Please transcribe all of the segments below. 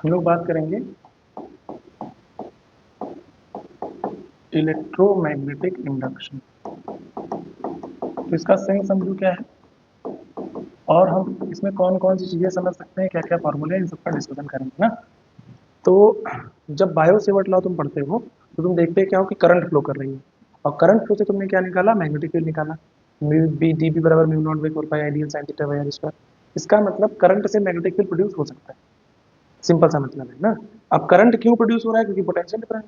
हम लोग बात करेंगे इलेक्ट्रोमैग्नेटिक इंडक्शन। तो इसका सेंस समझो क्या है और हम इसमें कौन कौन सी चीजें समझ सकते हैं, क्या क्या फॉर्मूले हैं, इन सबका डिस्कशन करेंगे ना। तो जब बायो सेवर्ट लॉ तुम पढ़ते हो तो तुम देखते क्या हो कि करंट फ्लो कर रही है, और करंट फ्लो से तुमने क्या निकाला, मैग्नेटिक फील्ड निकाला। बी डी बी बराबर mu naught by 4 pi ideal sine theta by R square. इसका मतलब करंट से मैग्नेटिक फील्ड प्रोड्यूस हो सकता है, सिंपल सा मतलब है ना। अब करंट क्यों प्रोड्यूस हो रहा है, क्योंकि पोटेंशियल डिफरेंस।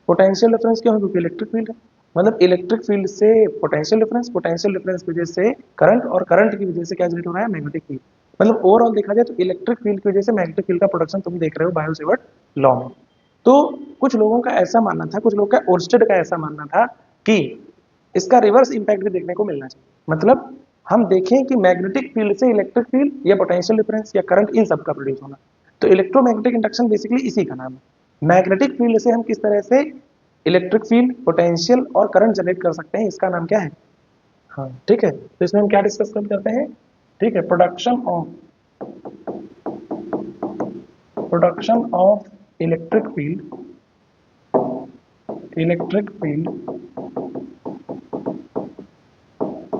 पोटेंशियल डिफरेंस क्यों है, क्योंकि इलेक्ट्रिक फील्ड है। मतलब इलेक्ट्रिक फील्ड से पोटेंशियल डिफरेंस, पोटेंशियल डिफरेंस की वजह से करंट, और करंट की वजह से क्या जनरेट हो रहा है, मैग्नेटिक फील्ड। मतलब ओवरऑल देखा जाए तो इलेक्ट्रिक फील्ड की वजह से मैग्नेटिक फील्ड का प्रोडक्शन तुम देख रहे हो बायो सेवर्ट लॉ में। तो कुछ लोगों का ऐसा मानना था, कुछ लोगों का ओर्स्टेड का ऐसा मानना था कि इसका रिवर्स इंपैक्ट भी देखने को मिलना चाहिए। मतलब हम देखें कि मैग्नेटिक फील्ड से इलेक्ट्रिक फील्ड या पोटेंशियल डिफरेंस या करंट, इन सब का प्रोड्यूस होना। तो इलेक्ट्रोमैग्नेटिक इंडक्शन बेसिकली इसी का नाम है। मैग्नेटिक फील्ड से हम किस तरह से इलेक्ट्रिक फील्ड, पोटेंशियल और करंट जनरेट कर सकते हैं, इसका नाम क्या है। हाँ ठीक है, तो इसमें हम क्या डिस्कस करते हैं। ठीक है, प्रोडक्शन ऑफ इलेक्ट्रिक फील्ड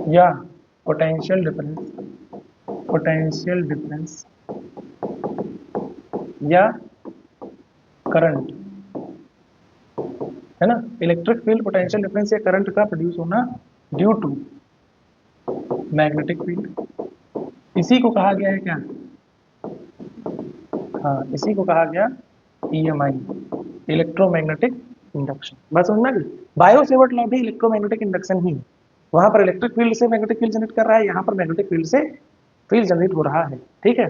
या पोटेंशियल डिफरेंस या करंट, है ना। इलेक्ट्रिक फील्ड, पोटेंशियल डिफरेंस या करंट का प्रोड्यूस होना ड्यू टू मैग्नेटिक फील्ड, इसी को कहा गया है क्या। हाँ, इसी को कहा गया ईएमआई, इलेक्ट्रोमैग्नेटिक इंडक्शन। बस समझना कि बायो सेवर्ट लॉ भी इलेक्ट्रोमैग्नेटिक इंडक्शन ही है। वहां पर इलेक्ट्रिक फील्ड से मैग्नेटिक फील्ड जनरेट कर रहा है, यहाँ पर मैग्नेटिक फील्ड से फील्ड जनरेट हो रहा है। ठीक है,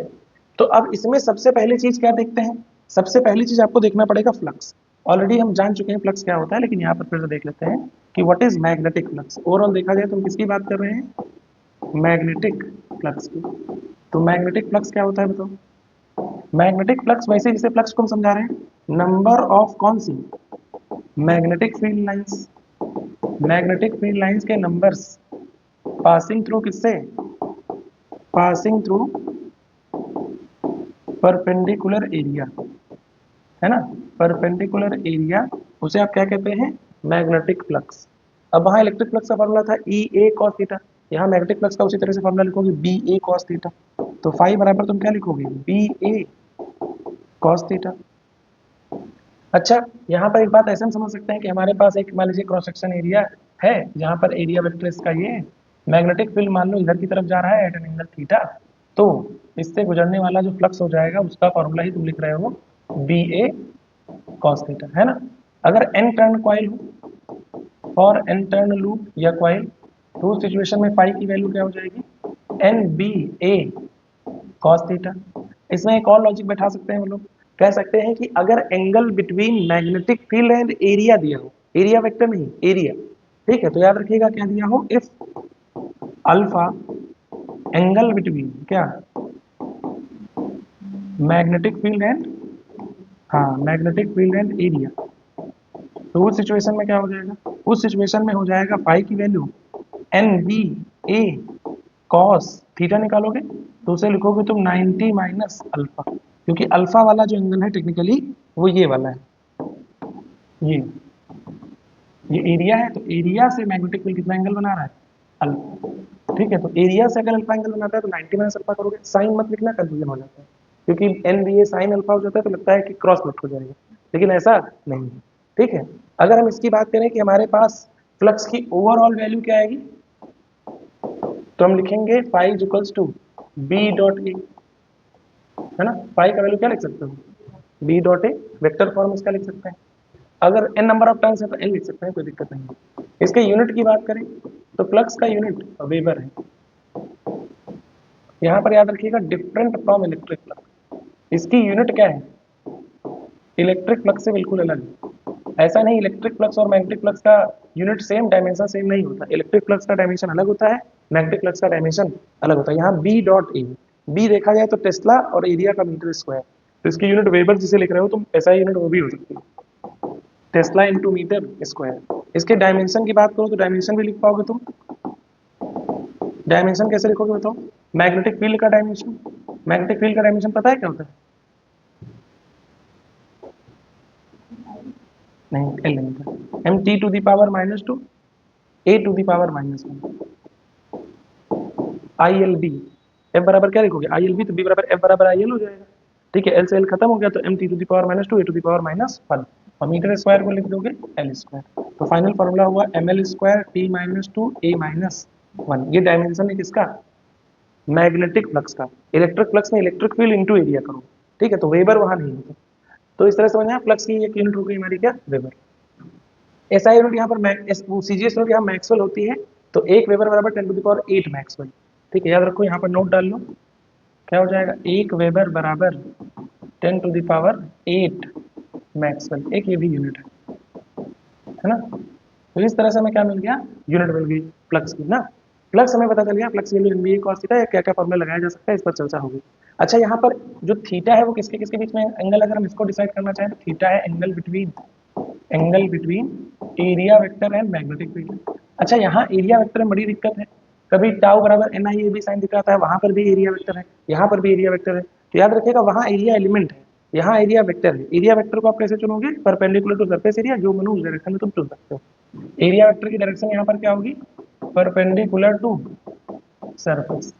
तो अब इसमें सबसे पहली चीज क्या देखते हैं। सबसे पहली चीज आपको देखना पड़ेगा फ्लक्स। ऑलरेडी हम जान चुके हैं फ्लक्स क्या होता है, लेकिन यहाँ पर फिर से देख लेते हैं कि what is magnetic flux. Overall देखा जाए तो हम किसकी बात कर रहे हैं, मैग्नेटिक फ्लक्स की। तो मैग्नेटिक फ्लक्स क्या होता है बताओ। मैग्नेटिक फ्लक्स, वैसे जिसे फ्लक्स को हम समझा रहे हैं, नंबर ऑफ कौन सी, magnetic field lines, magnetic field lines के नंबर्स पासिंग थ्रू किससे, पासिंग थ्रू परपेंडिकुलर एरिया, है ना। परपेंडिकुलर एरिया, उसे आप क्या कहते हैं, मैग्नेटिक फ्लक्स। अब वहां इलेक्ट्रिक फ्लक्स का फॉर्मूला था ई ए कॉस थीटा, यहाँ मैग्नेटिक फ्लक्स का उसी तरह से फॉर्मूला लिखोगे बी ए कॉस थीटा। तो फाइव बराबर तुम क्या लिखोगे, बी ए कॉस थीटा। अच्छा, यहाँ पर एक बात ऐसे हम समझ सकते हैं कि हमारे पास एक मान लीजिए क्रॉस सेक्शन एरिया है, जहाँ पर एरिया वेक्टर इसका ये है। मैग्नेटिक फील्ड मान लो इधर की तरफ जा रहा है एट एन एंगल थीटा, तो इससे गुजरने वाला जो फ्लक्स हो जाएगा उसका फॉर्मूला ही तुम लिख रहे हो, बी ए कॉस थीटा, है ना। अगर एन टर्न कॉइल हो और एन टर्न लूप या कॉइल, तो उस सिचुएशन में फाई की वैल्यू क्या हो जाएगी, N B A cos theta. इसमें एक और लॉजिक बैठा सकते हैं हम लोग, कह सकते हैं कि अगर angle between magnetic field and area दिया हो, एरिया वेक्टर नहीं एरिया, ठीक है, तो याद रखिएगा क्या दिया हो, इफ अल्फा एंगल बिटवीन क्या, मैग्नेटिक फील्ड एंड, हाँ मैग्नेटिक फील्ड एंड एरिया, तो उस सिचुएशन में क्या हो जाएगा, उस सिचुएशन में हो जाएगा फाई की value N B A cos theta, निकालोगे तो उसे लिखोगे तुम 90 माइनस अल्फा, क्योंकि अल्फा वाला जो एंगल है टेक्निकली वो ये वाला है, ये ये एरिया है, तो एरिया से मैग्नेटिक फील्ड कितना एंगल बना रहा है, अल्फा। ठीक है, तो एरिया से अगर अल्फा एंगल बनाता है तो 90 माइनस अल्फा करोगे, साइन मत लिखना कंफ्यूजन हो जाता है, क्योंकि एन बी ए साइन अल्फा हो जाता है तो लगता है कि क्रॉस प्रोडक्ट हो जाएगा, लेकिन ऐसा नहीं है। ठीक है, अगर हम इसकी बात करें कि हमारे पास फ्लक्स की ओवरऑल वैल्यू क्या आएगी, तो हम लिखेंगे phi equals to B dot A, है ना। फाई का वैल्यू क्या लिख सकते हो, B dot A, vector form इसका लिख सकते हैं। अगर एन नंबर ऑफ टर्न्स है तो एन लिख सकते हैं, कोई दिक्कत नहीं है। इसके यूनिट की बात करें तो फ्लक्स का यूनिट वेबर है। यहाँ पर याद रखिएगा डिफरेंट फ्रॉम इलेक्ट्रिक फ्लक्स, इसकी यूनिट क्या है, इलेक्ट्रिक फ्लक्स से बिल्कुल अलग है। ऐसा नहीं इलेक्ट्रिक फ्लक्स और मैग्नेटिक फ्लक्स का यूनिट सेम, डायमेंशन सेम नहीं होता। इलेक्ट्रिक फ्लक्स का डायमेंशन अलग होता है, मैग्नेटिक फ्लक्स का डायमेंशन अलग होता है। यहाँ बी डॉट ए, बी देखा जाए तो टेस्ला और एरिया का मीटर स्क्वायर, तो इसकी यूनिट वेबर जिसे लिख रहे हो तुम, ऐसा यूनिट वो भी हो सकती है, टेस्ला इंटू मीटर स्क्वायर। इसके डायमेंशन की बात करो तो डायमेंशन भी लिख पाओगे तुम, डायमेंशन कैसे लिखोगे बताओ, मैग्नेटिक फील्ड का डायमेंशन, मैग्नेटिक फील्ड का डायमेंशन पता है क्या होता है, नहीं, एल लिमिट है। M T to the power -2 A to the power -1 I L B. F बराबर क्या लिखोगे, आई एल बी, तो बी बराबर एफ बराबर आई एल हो जाएगा। ठीक है, एल से एल खत्म हो गया, तो M T to the power -2 A to the power -1 और मीटर स्क्वायर को लिख दोगे एल स्क्वायर। तो फाइनल फॉर्मूला हुआ M L square T -2 A -1। ये डायमेंशन है किसका, मैग्नेटिक फ्लक्स का। इलेक्ट्रिक फ्लक्स में इलेक्ट्रिक फील्ड इंटू एरिया करो। ठीक है, तो वेबर वहां नहीं होता। तो इस तरह से समझना, फ्लक्स की एक यूनिट हो गई हमारी क्या, वेबर। एसआई यूनिट यहाँ पर सीजीएस यूनिट यहाँ मैक्सवेल होती है। तो एक वेबर बराबर 10⁸ मैक्सवेल। ठीक है, याद रखो, यहाँ पर नोट डाल लो। क्या हो जाएगा, एक वेबर बराबर 10⁸ मैक्सवेल। एक ये भी यूनिट है ना। तो इस तरह से हमें क्या मिल गया, यूनिट मिल गई फ्लक्स की ना। फ्लक्स हमें पता चल गया, flux value NBA cos theta, या क्या क्या फॉर्मूला लगाया जा सकता है, इस पर चर्चा होगी। अच्छा, यहाँ पर जो थीटा है वो किसके किसके बीच में एंगल, अगर हम इसको डिसाइड करना चाहें तो थीटा है angle between area vector and magnetic field. अच्छा, यहाँ एरिया वेक्टर में बड़ी दिक्कत है। कभी टाउ बराबर N I A B sine दिखाता है, वहां पर भी एरिया वेक्टर है, यहाँ पर भी एरिया वेक्टर है। तो याद रखिएगा, वहाँ एरिया एलिमेंट है, यहाँ एरिया वेक्टर है। एरिया वेक्टर को आप कैसे चुनोगे, परपेंडिकुलर टू सरफेस एरिया, जो मनो उस डायरेक्शन में तुम चुन सकते हो। एरिया वेक्टर की डायरेक्शन यहाँ पर क्या होगी, परपेंडिकुलर टू सरफेस।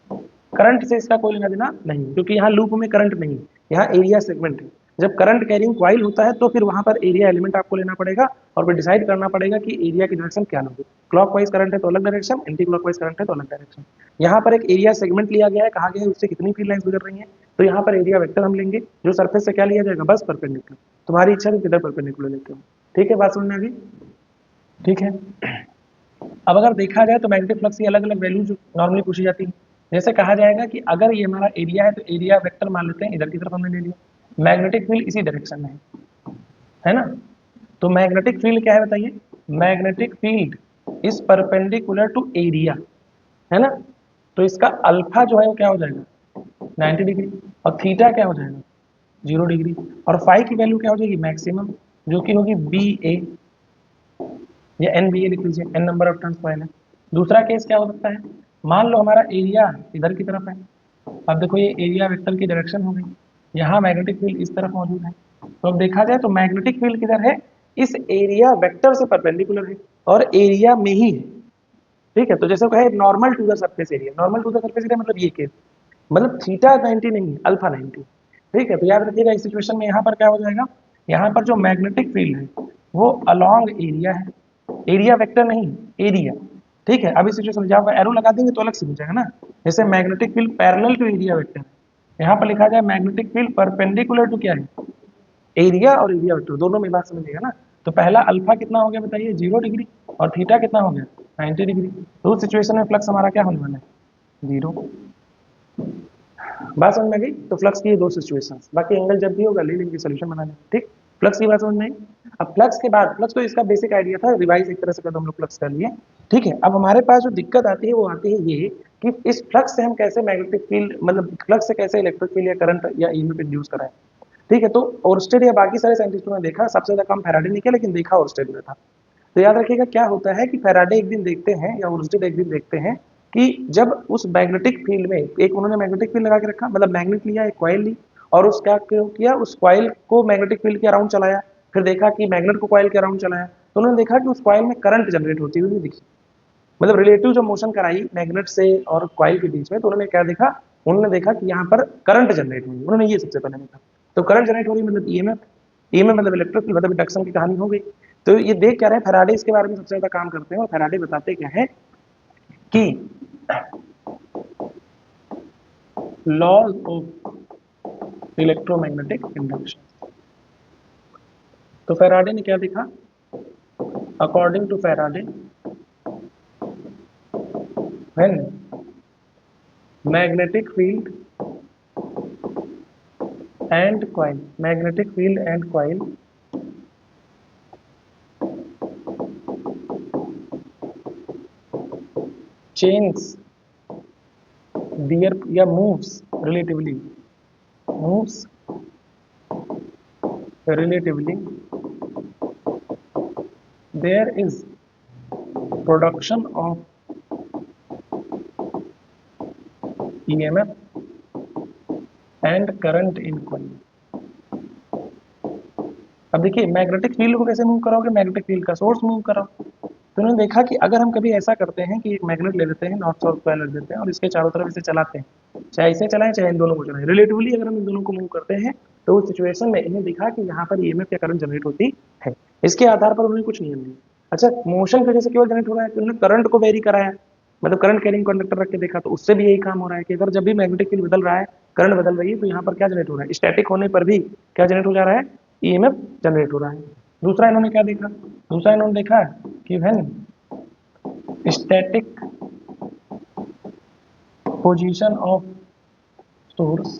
करंट से इसका कोई लेना देना नहीं, क्योंकि यहाँ लूप में करंट नहीं है, यहाँ एरिया सेगमेंट है। जब करंट कैरिंग क्वाइल होता है तो फिर वहां पर एरिया एलिमेंट आपको लेना पड़ेगा, और फिर डिसाइड करना पड़ेगा कि एरिया की डायरेक्शन क्या लोगे। क्लॉकवाइज करंट है तो अलग डायरेक्शन, एंटी क्लॉकवाइज करंट है तो अलग डायरेक्शन। यहाँ पर एक एरिया सेगमेंट लिया गया है, कहा गया है उससे कितनी फील्ड लाइंस गुजर रही है। तो यहाँ पर एरिया वेक्टर हम लेंगे, जो सरफेस से क्या लिया जाएगा, बस परपेंडिकुलर। तुम्हारी इच्छा है किधर परपेंडिकुलर लेते हो। ठीक है, बात समझ में आ गई। ठीक है, अब अगर देखा जाए तो मैग्नेटिक फ्लक्स की अलग अलग वैल्यूज नॉर्मली पूछी जाती है। जैसे कहा जाएगा कि अगर ये हमारा एरिया है तो एरिया वेक्टर मान लेते हैं, इधर की तरफ हमने ले लिया, मैग्नेटिक फील्ड इसी डायरेक्शन में है ना। तो मैग्नेटिक फील्ड क्या है बताइए, magnetic field is perpendicular to area, है ना। तो इसका अल्फा जो है वो क्या हो जाएगा, 90 डिग्री, और थीटा क्या हो जाएगा, 0 डिग्री, और फाई की वैल्यू क्या हो जाएगी, मैक्सिमम, जो कि होगी बी ए, या एन बी ए लिख लीजिए, N number of turns coil है। दूसरा केस क्या हो सकता है, मान लो हमारा एरिया इधर की तरफ है। अब देखो, ये एरिया वेक्टर की डायरेक्शन हो गई, यहाँ मैग्नेटिक फील्ड इस तरफ मौजूद है। तो अब देखा जाए तो मैग्नेटिक फील्ड किधर है, इस एरिया वेक्टर से परपेंडिकुलर है, और एरिया में ही है। ठीक है, तो जैसे कहे normal to the surface area, normal to the surface area मतलब ये केस, मतलब थीटा 90 नहीं है, अल्फा 90। ठीक है, तो याद रखिएगा इस सिचुएशन में यहाँ पर क्या हो जाएगा, यहाँ पर जो मैग्नेटिक फील्ड है वो अलॉन्ग एरिया है, एरिया वेक्टर नहीं, एरिया। ठीक है, अब इस सिचुएशन में जब एरो लगा देंगे तो अलग से हो जाएगा ना। जैसे magnetic field parallel to area vector, यहाँ पर लिखा जाए मैग्नेटिक फील्ड परपेंडिकुलर टू क्या है, एरिया, और एरिया वेक्टर दोनों में बात समझिएगा ना। तो पहला अल्फा कितना हो गया बताइए, 0 डिग्री, और थीटा कितना हो गया, 90 डिग्री। तो उस सिचुएशन में फ्लक्स हमारा क्या होने वाला है, 0। बात समझ में गई। तो फ्लक्स की ये दो सिचुएशन, बाकी एंगल जब भी होगा ले लेंगे सोल्यूशन बनाने। ठीक, फ्लक्स की बात समझ में आई। अब फ्लक्स के बाद, फ्लक्स तो इसका बेसिक आइडिया था, रिवाइज एक तरह से कर हम लोग फ्लक्स कर लिए। ठीक है, अब हमारे पास जो दिक्कत आती है वो आती है ये कि इस फ्लक्स से हम कैसे मैग्नेटिक फील्ड, मतलब फ्लक्स से कैसे इलेक्ट्रिक फील्ड या करंट या ईएमएफ इंड्यूस कराएं। ठीक है, तो ओर्स्टेड या बाकी सारे साइंटिस्टों ने देखा, सबसे ज्यादा काम फैराडे ने किया, लेकिन देखा ओर्स्टेड ने था। तो याद रखिएगा क्या होता है कि फैराडे एक दिन देखते हैं, या ओर्स्टेड एक दिन देखते हैं कि जब उस मैग्नेटिक फील्ड में, एक उन्होंने मैग्नेटिक फील्ड लगा के रखा, मतलब मैग्नेट लिया, एक कॉइल ली, और उस क्या किया, उस कॉइल को मैग्नेटिक फील्ड के अराउंड चलाया। फिर देखा कि मैग्नेट को कॉइल के अराउंड चलाया, तो उन्होंने देखा कि उस कॉइल में करंट जनरेट होती हुई दिखी। मतलब रिलेटिव जो मोशन कराई मैग्नेट से और कॉइल के बीच में, तो उन्होंने क्या देखा, उन्होंने देखा कि यहाँ पर करंट जनरेट हुई, उन्होंने ये सबसे पहले देखा। तो करंट जनरेट हो रही मतलब ईएमएफ, ईएमएफ मतलब इलेक्ट्रिक फील्ड, मतलब इंडक्शन की कहानी हो गई। तो ये देख क्या रहे हैं, फैराडे इसके बारे में सबसे ज्यादा काम करते हैं, और फैराडे बताते क्या है कि लॉज ऑफ इलेक्ट्रोमैग्नेटिक इंडक्शन। तो फैराडे ने क्या देखा, according to Faraday, when magnetic field and coil, magnetic field and coil change their या moves relatively, moves relatively, there is production of EMF and current in coil. अब देखिए magnetic field को कैसे move कराओगे, magnetic field का source move कराओ। तो उन्होंने देखा कि अगर हम कभी ऐसा करते हैं कि एक मैग्नेट ले लेते हैं, नॉर्थ साउथ कॉइल रख देते हैं और इसके चारों तरफ इसे चलाते हैं, चाहे इसे चलाएं चाहे इन दोनों को चलाएं, रिलेटिवली अगर हम इन दोनों को मूव करते हैं तो उस सिचुएशन में इन्हें दिखा कि यहाँ पर ईएमएफ या करंट जनरेट होती है। इसके आधार पर उन्होंने कुछ नियम दिए। अच्छा, मोशन की वजह से केवल जनरेट हो रहा है, तो उन्होंने करंट को वेरी कराया, मतलब करंट कैरिंग कंडक्टर रख के देखा, तो उससे भी यही काम हो रहा है कि अगर जब भी मैग्नेटिक फील्ड बदल रहा है, करंट बदल रही है, तो यहाँ पर क्या जनरेट हो रहा है, स्टैटिक होने पर भी क्या जनरेट हो जा रहा है, ईएमएफ जनरेट हो रहा है। दूसरा इन्होंने क्या देखा, दूसरा इन्होंने देखा कि when static position of source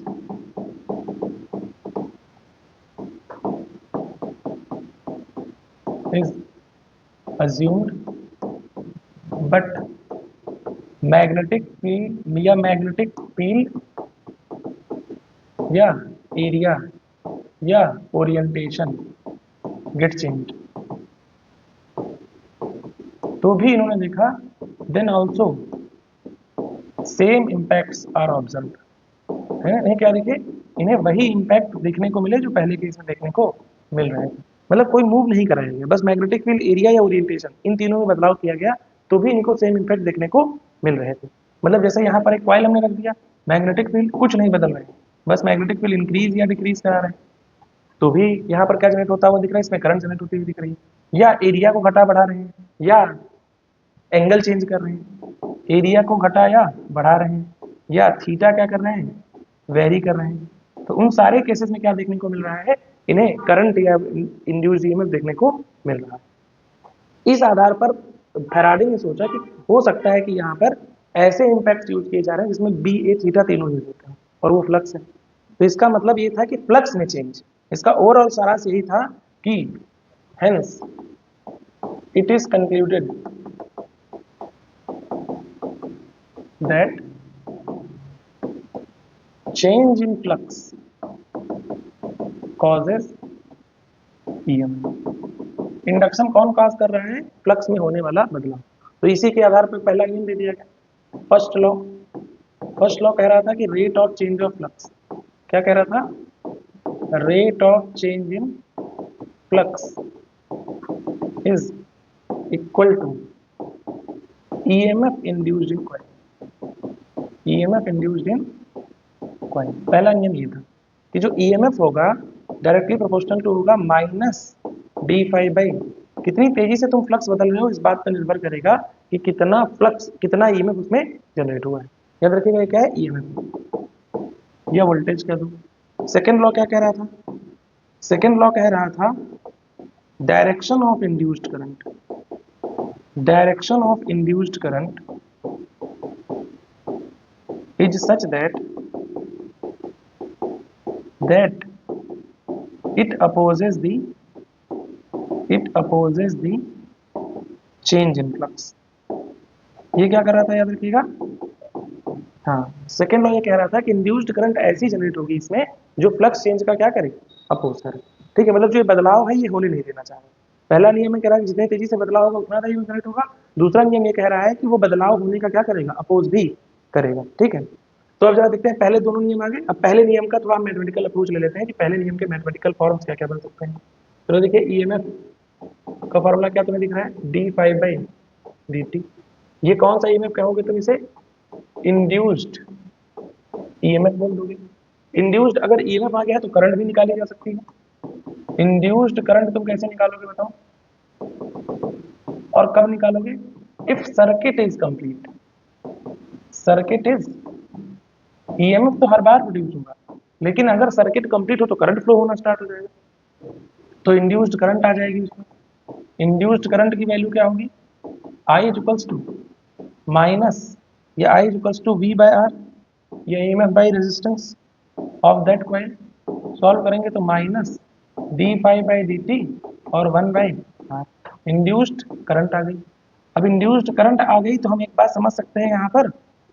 is assumed but magnetic field या magnetic field या area या orientation get changed, तो भी इन्होंने देखा then also same impacts are observed है। इन्हें क्या दिखे, इन्हें वही इम्पैक्ट देखने को मिले जो पहले केस में देखने को मिल रहे थे, मतलब कोई मूव नहीं कराया गया, बस मैग्नेटिक फील्ड एरिया या ओरिएंटेशन इन तीनों में बदलाव किया गया, तो भी इनको सेम इम्पैक्ट देखने को मिल रहे थे। मतलब जैसे यहाँ पर एक कॉइल हमने रख दिया, मैग्नेटिक फील्ड कुछ नहीं बदल रहे हैं, बस मैग्नेटिक फील्ड इंक्रीज या डिक्रीज करा रहे हैं, तो भी यहाँ पर क्या जनरेट होता हुआ दिख रहा है, इसमें करंट जनरेट होती हुई दिख रही है। या एरिया को घटा बढ़ा रहे हैं या एंगल चेंज कर रहे हैं, एरिया को घटा या बढ़ा रहे हैं या थीटा क्या कर रहे हैं, वेरी कर रहे हैं, तो उन सारे केसेस में क्या देखने को मिल रहा है, इन्हें करंट या इंड्यूस ईएमएफ देखने को मिल रहा है। इस आधार पर फैराडे ने सोचा कि हो सकता है कि यहाँ पर ऐसे इम्पैक्ट यूज किए जा रहे हैं जिसमें बी ए थीटा तीनों यूज होते हैं और वो फ्लक्स है। तो इसका मतलब ये था कि फ्लक्स में चेंज, इसका ओवरऑल सारांश यही था कि hence it is concluded that change in flux causes EMF। Induction कौन कॉज कर रहा है, फ्लक्स में होने वाला बदलाव। तो इसी के आधार पर पहला नियम दे दिया गया, फर्स्ट लॉ। फर्स्ट लॉ कह रहा था कि rate of change of flux, क्या कह रहा था, rate of change in flux is equal to EMF induced in coil, EMF induced in coil. पहला नियम ये था कि जो ईएमएफ होगा डायरेक्टली प्रोपोर्शनल टू होगा माइनस डी फाई बाई, कितनी तेजी से तुम फ्लक्स बदल रहे हो इस बात पर निर्भर करेगा कि कितना फ्लक्स, कितना ईएमएफ उसमें जनरेट हुआ है। याद रखिएगा क्या है, ईएमएफ या वोल्टेज कह दो। सेकेंड लॉ क्या कह रहा था, सेकेंड लॉ कह रहा था direction of induced current, direction of induced current is such that it opposes the change in flux। ये क्या कर रहा था, याद रखिएगा, हाँ सेकेंड लॉ ये कह रहा था कि इंड्यूस्ड करंट ऐसी जनरेट होगी इसमें जो फ्लक्स चेंज का क्या करे, अपोज करे। ठीक है, मतलब जो ये बदलाव है ये होने नहीं देना चाह रहा। पहला नियम में कह रहा है कि जितनी तेजी से बदलाव होगा उतना ही जनरेट होगा। दूसरा नियम ये कह रहा है कि वो बदलाव होने का क्या करेगा, अपोज भी करेगा। ठीक है, तो अब जरा देखते हैं पहले दोनों नियम आ गए। अब पहले नियम का थोड़ा मैथमेटिकल अप्रोच ले लेते हैं कि पहले नियम के मैथमेटिकल फॉर्म्स क्या क्या बन सकते हैं। तो देखिए ईएमएफ का फॉर्मूला क्या तुम्हें दिख रहा है, D five by D T. ये कौन सा ईएमएफ कहोगे तुम, इसे इंड्यूस्ड ईएमएफ बोल दोगे। इंड्यूस्ड अगर ईएमएफ आ गया है तो करंट भी निकाली जा सकती है। इंड्यूस्ड करंट तुम कैसे निकालोगे बताओ, और कब निकालोगे, if circuit is complete. Circuit is, EMF तो हर बार प्रोड्यूस होगा, लेकिन अगर सर्किट कंप्लीट हो तो करंट फ्लो होना स्टार्ट हो जाएगा, तो इंड्यूस्ड करंट आ जाएगी उसमें। इंड्यूस्ड करंट की वैल्यू क्या होगी, I is equals to minus, या I is equals to V by R, या EMF by resistance of that coil. Solve करेंगे तो minus D five by D T और 1 बाई आर, इंड्यूस्ड करंट आ गई। अब इंड्यूस्ड करंट आ गई तो हम एक बात समझ सकते हैं यहाँ पर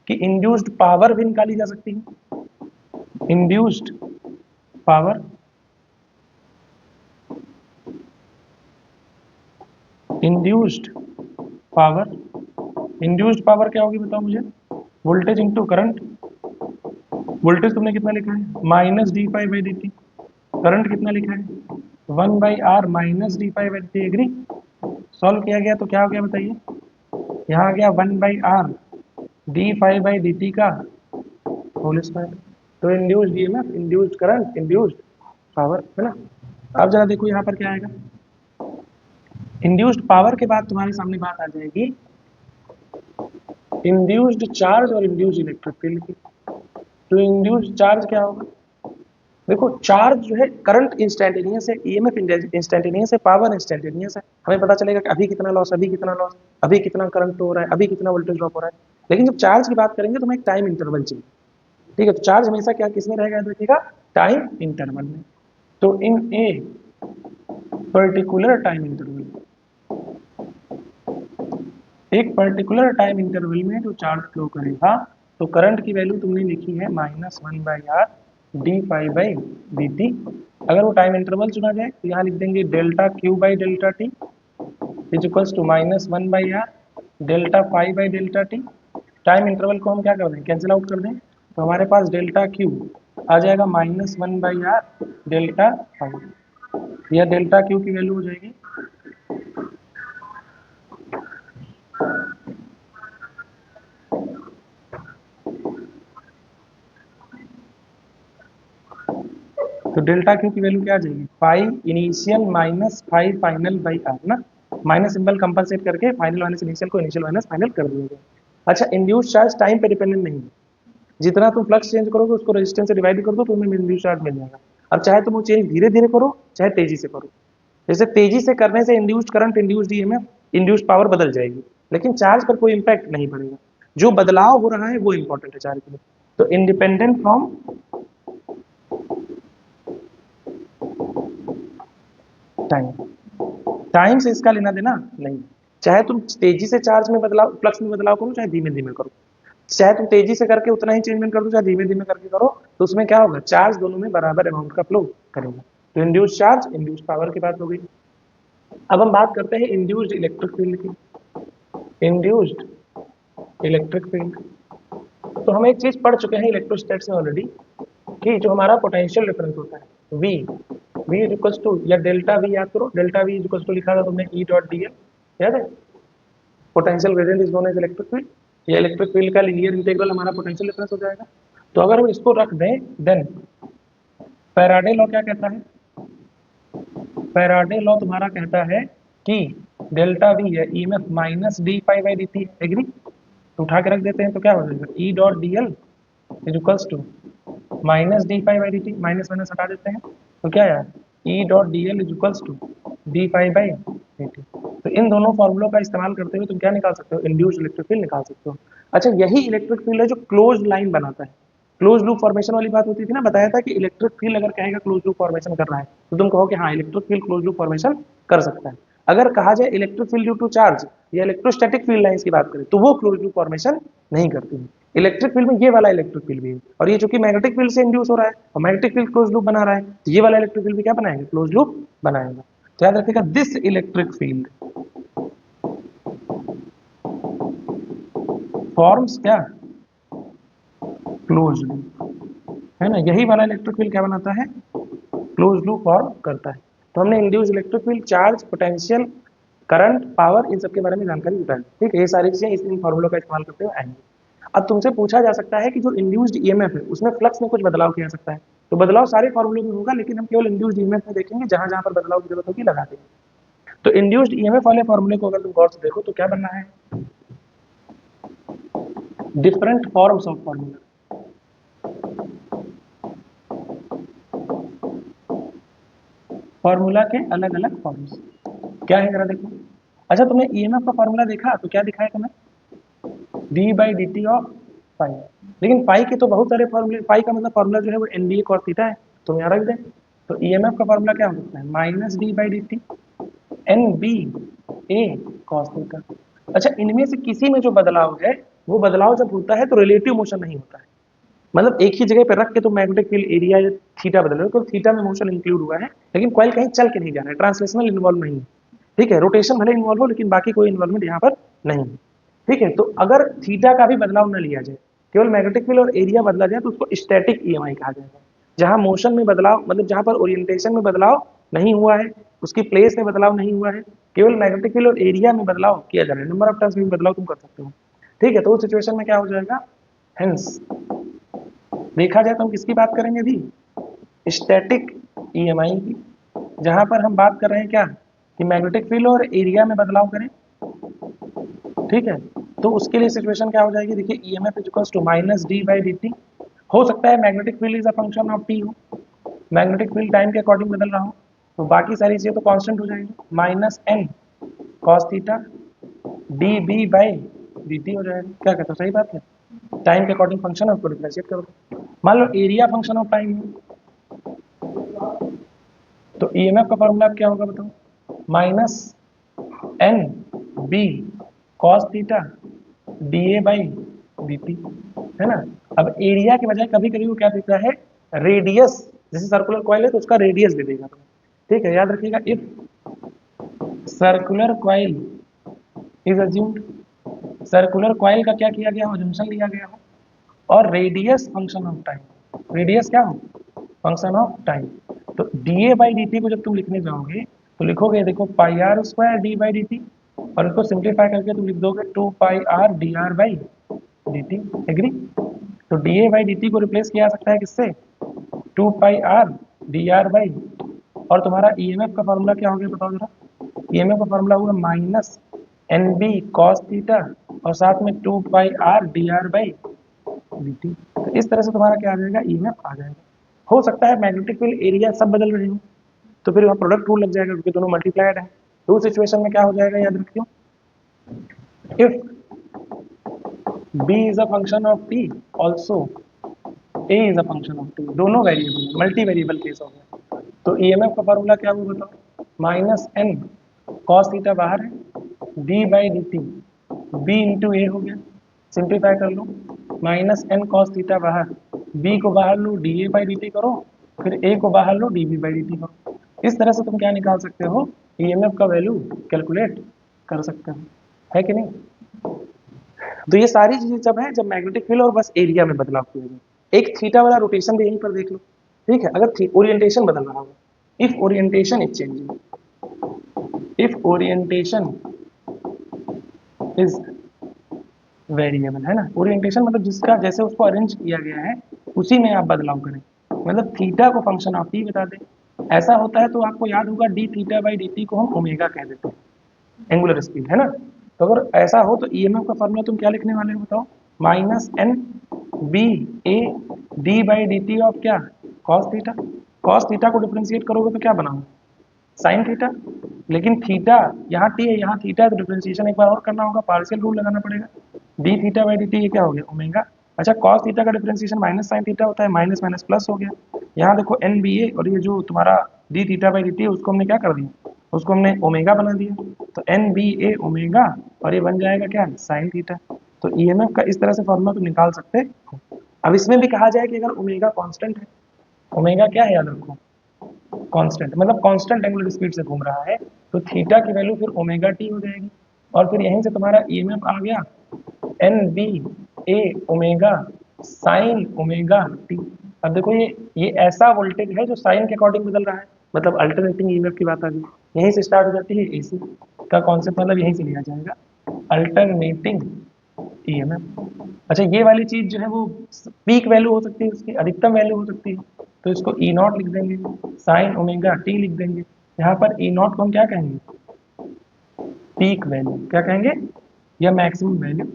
कि इंड्यूस्ड पावर भी निकाली जा सकती है। Induced power, induced power, induced power क्या होगी बताओ मुझे, वोल्टेज इंटू करंट। वोल्टेज तुमने कितना लिखा है, minus D five by D T. Current कितना लिखा है, 1/r minus D five by D T. Agree? Solve किया गया तो क्या हो गया बताइए, यहाँ आ गया 1/r D five by D T का होल स्क्वायर। तो induced EMF, induced current, induced power, है ना। अब जरा देखो यहाँ पर क्या आएगा, इंड्यूस्ड पावर के बाद तुम्हारे सामने बात आ जाएगी इंड्यूस्ड चार्ज और इंड्यूस्ड इलेक्ट्रिक फील्ड की। तो इंड्यूस्ड चार्ज क्या होगा, देखो चार्ज जो है करंट इंस्टेंटेनियस है, ईएमएफ इंस्टेंटेनियस है, पावर इंस्टेंटेनियस है। हमें पता चलेगा कि अभी कितना लॉस, अभी कितना लॉस, अभी कितना करंट हो रहा है, अभी कितना वोल्टेज ड्रॉप हो रहा है। लेकिन जब चार्ज की बात करेंगे तो हमें एक टाइम इंटरवल चाहिए। ठीक है, तो चार्ज हमेशा क्या किसमें रहेगा, देखिएगा टाइम इंटरवल में। तो इन ए पर्टिकुलर टाइम इंटरवल, एक पर्टिकुलर टाइम इंटरवल में जो चार्ज फ्लो करेगा, तो करंट की वैल्यू तुमने लिखी है -1/r D five by D T. अगर वो टाइम इंटरवल चुना जाए तो यहाँ लिख देंगे delta Q by delta T is equals to -1/r delta five by delta T. Time interval को हम क्या कर दें, कैंसिल आउट कर दें, तो हमारे पास डेल्टा क्यू आ जाएगा -1/r डेल्टा फाइव। यह डेल्टा क्यू की वैल्यू हो जाएगी तो डेल्टा क्यू की वैल्यू क्या आ जाएगी, five initial minus five final by R ना। माइनस सिंबल कंपनसेट करके फाइनल माइनस इनिशियल को इनिशियल माइनस फाइनल कर दिया गया। अच्छा, इंड्यूस चार्ज टाइम पे डिपेंडेंट नहीं है, जितना तुम फ्लक्स चेंज करोगे उसको रेजिस्टेंस से डिवाइड कर दो तो तुम्हें इंड्यूस चार्ज मिल जाएगा। अब चाहे तुम वो चेंज धीरे धीरे करो चाहे तेजी से करो, जैसे तेजी से करने से induced current, induced EMF, induced power बदल जाएगी, लेकिन चार्ज पर कोई इंपैक्ट नहीं पड़ेगा। जो बदलाव हो रहा है वो इंपॉर्टेंट है चार्ज के लिए। तो इंडिपेंडेंट फ्रॉम टाइम, टाइम से इसका लेना देना नहीं। चाहे तुम तेजी से चार्ज में बदलाव, फ्लक्स में बदलाव करो, चाहे धीमे धीमे करो, चाहे तुम तेजी से करके उतना ही चेंजमेंट कर दो, चाहे धीमे धीमे करके करो, तो उसमें क्या होगा, चार्ज दोनों में बराबर अमाउंट का फ्लो करेगा। तो इंड्यूस्ड चार्ज, इंड्यूस्ड पावर की बात हो गई। अब हम बात करते हैं इंड्यूस्ड इलेक्ट्रिक फील्ड की। इंड्यूस्ड इलेक्ट्रिक फील्ड, तो हम एक चीज पढ़ चुके हैं इलेक्ट्रोस्टैटिक्स में ऑलरेडी, कि जो हमारा पोटेंशियल डिफरेंस होता है V, V is equals to, या डेल्टा V याद करो, delta V is equals to लिखा था तुमने E डॉट dl, याद है। Potential gradient is known as electric field, ये इलेक्ट्रिक फील्ड का लीनियर इंटीग्रल हमारा पोटेंशियल डिफरेंस हो जाएगा। तो अगर हम इसको रख दें, देन फैराडे लॉ क्या कहता है, फैराडे लॉ तुम्हारा कहता है कि डेल्टा V है EMF minus D five by D T. Agree? तो उठा के रख देते हैं तो क्या हो जाएगा, E dot dl is equals to minus D five by D T, minus minus हटा देते हैं तो क्या है, E dot dl is equals to D five by D T. तो इन दोनों फॉर्मूलों का इस्तेमाल करते हुए तुम क्या निकाल सकते हो, इंड्यूस्ड इलेक्ट्रिक फील्ड निकाल सकते हो। अच्छा, यही इलेक्ट्रिक फील्ड है जो क्लोज लाइन बनाता है। क्लोज लूप फॉर्मेशन वाली बात होती थी ना, बताया था कि इलेक्ट्रिक फील्ड अगर कहेगा क्लोज लूप फॉर्मेशन कर रहा है तो तुम कहो कि हाँ electric field close loop formation कर सकता है। अगर कहा जाए electric field due to charge या इलेक्ट्रोस्टैटिक फील्ड लाइंस की बात करें तो वो क्लोज लूप फॉर्मेशन नहीं करती है। इलेक्ट्रिक फील्ड में ये वाला इलेक्ट्रिक फील्ड भी है, और ये चूंकि मैग्नेटिक फील्ड से इंड्यूस हो रहा है और मैग्नेटिक फील्ड क्लोज लूप बना रहा है, तो ये वाला इलेक्ट्रिक फील्ड भी क्या बनाएगा, क्लोज लूप बनाएगा। तो याद रखिएगा, दिस इलेक्ट्रिक फील्ड फॉर्म्स क्या, क्लोज लूप, है ना। यही वाला इलेक्ट्रिक फील्ड क्या बनाता है, क्लोज लूप फॉर्म करता है। तो हमने induce electric field, charge, potential, current, power, इन सबके बारे में जानकारी जुटाई। ठीक है, ये सारी चीजें इन फॉर्मूलों का इस्तेमाल करते हुए आएंगे। अब तुमसे पूछा जा सकता है कि जो इंड्यूस्ड ईएमएफ है उसमें फ्लक्स में कुछ बदलाव किया जा सकता है। तो बदलाव सारे फॉर्मूलों में होगा, लेकिन हम केवल इंड्यूस्ड ईएमएफ में देखेंगे, जहां जहां पर बदलाव की जरूरत होगी लगा देंगे। तो इंड्यूस्ड ईएमएफ वाले फॉर्मूले को अगर तुम गौर से देखो तो क्या बनना है, different forms of formula, formula के अलग अलग फॉर्म्स क्या है जरा देखो। अच्छा, तुमने ईएमएफ का फॉर्मूला देखा तो क्या दिखाया तुम्हें, D by D T of phi. लेकिन फाई के तो बहुत सारे फॉर्मूले, फाई का मतलब फॉर्मूला जो है वो N B A cos theta है, तुम यहाँ रख दें। तो ईएमएफ का फॉर्मूला क्या हो सकता है, minus D by D T N B A cos theta. अच्छा, इनमें से किसी में जो बदलाव है वो बदलाव जब होता है तो रिलेटिव मोशन नहीं होता है, मतलब एक ही जगह पे रख के तो मैग्नेटिक फील्ड एरिया या थीटा बदल रहे हो तो थीटा में मोशन इंक्लूड हुआ है, लेकिन कॉइल कहीं चल के नहीं जा रहा है, ट्रांसलेशनल इन्वॉल्व नहीं है। ठीक है, रोटेशन भले इन्वॉल्व हो लेकिन बाकी कोई इन्वॉल्वमेंट यहाँ पर नहीं है। ठीक है, तो अगर थीटा का भी बदलाव न लिया जाए, केवल मैग्नेटिक फील्ड और एरिया बदला जाए तो उसको स्टैटिक ईएमआई कहा जाएगा। जहां मोशन में बदलाव, मतलब जहां पर ओरिएंटेशन में बदलाव नहीं हुआ है, उसकी प्लेस में बदलाव नहीं हुआ है, केवल मैग्नेटिक फील्ड और एरिया में बदलाव किया जा रहा है, नंबर ऑफ टर्न्स में बदलाव तुम कर सकते हो। ठीक है, तो उस सिचुएशन में क्या हो जाएगा, हेंस देखा जाए तो हम किसकी बात करेंगे अभी, स्टैटिक ईएमआई की, जहां पर हम बात कर रहे हैं क्या कि मैग्नेटिक फील्ड और एरिया में बदलाव करें। ठीक है, तो उसके लिए सिचुएशन क्या हो जाएगी, देखिए EMF is equals to minus D by D T. हो सकता है magnetic field is a function of T हो, मैग्नेटिक फील्ड टाइम के अकॉर्डिंग बदल रहा हो, तो बाकी सारी चीजें तो कांस्टेंट हो जाएंगी, minus N cos theta D B by D T हो जाएगा। क्या कहते हो, सही बात है, टाइम के अकॉर्डिंग फंक्शन है उसको डिफरेंशिएट करो। मान लो एरिया फंक्शन ऑफ टाइम है, तो ईएमएफ का फॉर्मूला क्या होगा बताओ, minus N B cos theta D A by D T, है ना। अब एरिया के बजाय कभी कभी वो क्या देता है, रेडियस, जैसे सर्कुलर कॉइल है तो उसका रेडियस दे देगा तुम्हें। ठीक है, याद रखिएगा, if circular coil is assumed, circular coil का क्या किया गया हो, जंक्शन लिया गया हो, और radius function of time, radius क्या हो, फंक्शन ऑफ टाइम, तो D A by D T को जब तुम लिखने जाओगे तो लिखोगे देखो pi R square D by D T, और इसको सिंप्लीफाई करके तुम लिख दोगे 2 pi R D R by D T. Agree, तो D A by D T को रिप्लेस किया जा सकता है किससे, 2 pi R D R by, और तुम्हारा ईएमएफ का फॉर्मूला क्या हो गया बताओ जरा, ईएमएफ का फॉर्मूला हुआ minus N B cos theta और साथ में 2 pi R D R by D T. तो इस तरह से तुम्हारा क्या आ जाएगा, ईएमएफ आ जाएगा। हो सकता है मैग्नेटिक फील्ड एरिया सब बदल रहे हो, तो फिर वहाँ प्रोडक्ट रूल लग जाएगा क्योंकि दोनों मल्टीप्लाइड है। तो उस सिचुएशन में क्या हो जाएगा, याद रखियो, if b is a function of t also a is a function of t, दोनों वेरिएबल मल्टी वेरिएबल केस हो गया, तो ईएमएफ का फॉर्मूला क्या हुआ बताओ, माइनस एन कॉस थीटा बाहर है, D by D T B into A हो गया, सिंप्लीफाई कर लो, माइनस एन कॉस थीटा बाहर, बी को बाहर लो D A by D T करो, फिर ए को बाहर लो D B by D T करो। इस तरह से तुम क्या निकाल सकते हो, ईएमएफ का वैल्यू कैलकुलेट कर सकते हो, है कि नहीं। तो ये सारी चीजें जब है जब मैग्नेटिक फील्ड और बस एरिया में बदलाव किया जाए। एक थीटा वाला रोटेशन भी यहीं पर देख लो, ठीक है, अगर ओरिएंटेशन बदल रहा हो, if orientation is changing, if orientation is variable, है ना, ओरिएंटेशन मतलब जिसका जैसे उसको अरेंज किया गया है उसी में आप बदलाव करें, मतलब थीटा को फंक्शन ऑफ टी बता दें, ऐसा होता है तो आपको याद होगा D theta by D T को हम ओमेगा कह देते हैं, एंगुलर स्पीड, है ना। तो अगर ऐसा हो तो ईएमएफ का फॉर्मूला तुम क्या लिखने वाले हो बताओ, minus N B A D by D T of क्या, कॉस थीटा, कॉस थीटा को डिफरेंशिएट करोगे तो क्या बनाओगे, साइन थीटा, लेकिन थीटा यहाँ टी है यहाँ थीटा है तो डिफरेंशिएशन एक बार और करना होगा, पार्शियल रूल लगाना पड़ेगा, D theta by D T ये क्या हो गया, ओमेगा। अच्छा, कॉस थीटा का डिफरेंशिएशन माइनस साइन थीटा होता है, माइनस माइनस प्लस हो गया, यहाँ देखो एन बी ए और ये जो तुम्हारा D theta by D T है उसको हमने क्या कर दिया, उसको हमने ओमेगा बना दिया, तो एन बी ए ओमेगा और ये बन जाएगा क्या, साइन थीटा। तो ईएमएफ का इस तरह से फॉर्मूला तो निकाल सकते हो। अब इसमें भी कहा जाए कि अगर ओमेगा कांस्टेंट है, ओमेगा क्या है याद रखो, कांस्टेंट, मतलब कांस्टेंट एंगुलर स्पीड से घूम रहा है, तो थीटा की वैल्यू फिर ओमेगा टी हो जाएगी, और फिर यहीं से तुम्हारा ईएमएफ आ गया एन बी ए ओमेगा साइन ओमेगा टी। अब देखो ये ऐसा वोल्टेज है जो साइन के अकॉर्डिंग बदल रहा है, मतलब अल्टरनेटिंग ईएमएफ की बात आ गई, यहीं से स्टार्ट हो जाती है एसी का कॉन्सेप्ट, मतलब यहीं से लिया जाएगा अल्टरनेटिंग ईएमएफ। अच्छा, ये वाली चीज जो है वो पीक वैल्यू हो सकती है, उसकी अधिकतम वैल्यू हो सकती है, तो इसको ई नॉट लिख देंगे, साइन ओमेगा टी लिख देंगे, यहाँ पर ई नॉट को हम क्या कहेंगे, पीक वैल्यू, क्या कहेंगे, या मैक्सिमम वैल्यू।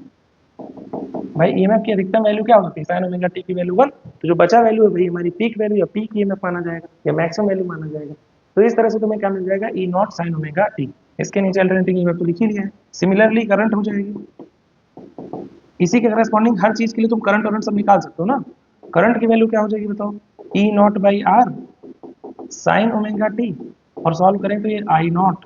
भाई ईएमएफ की अधिकतम वैल्यू क्या हो सकती है, साइन ओमेगा टी की वैल्यू 1, तो जो बचा वैल्यू है भाई हमारी पीक वैल्यू या पीक ईएमएफ माना जाएगा या मैक्सिमम वैल्यू माना जाएगा। तो इस तरह से तुम्हें क्या मिल जाएगा, ई नॉट साइन ओमेगा टी, इसके नीचे अल्टरनेटिंग ईएमएफ तो लिख ही लिया है। सिमिलरली करंट हो जाएगी, इसी के करस्पॉन्डिंग हर चीज के लिए तुम करंट सब निकाल सकते हो ना। करंट की वैल्यू क्या हो जाएगी बताओ, E nought by R sine omega T, और सॉल्व करें तो ये I nought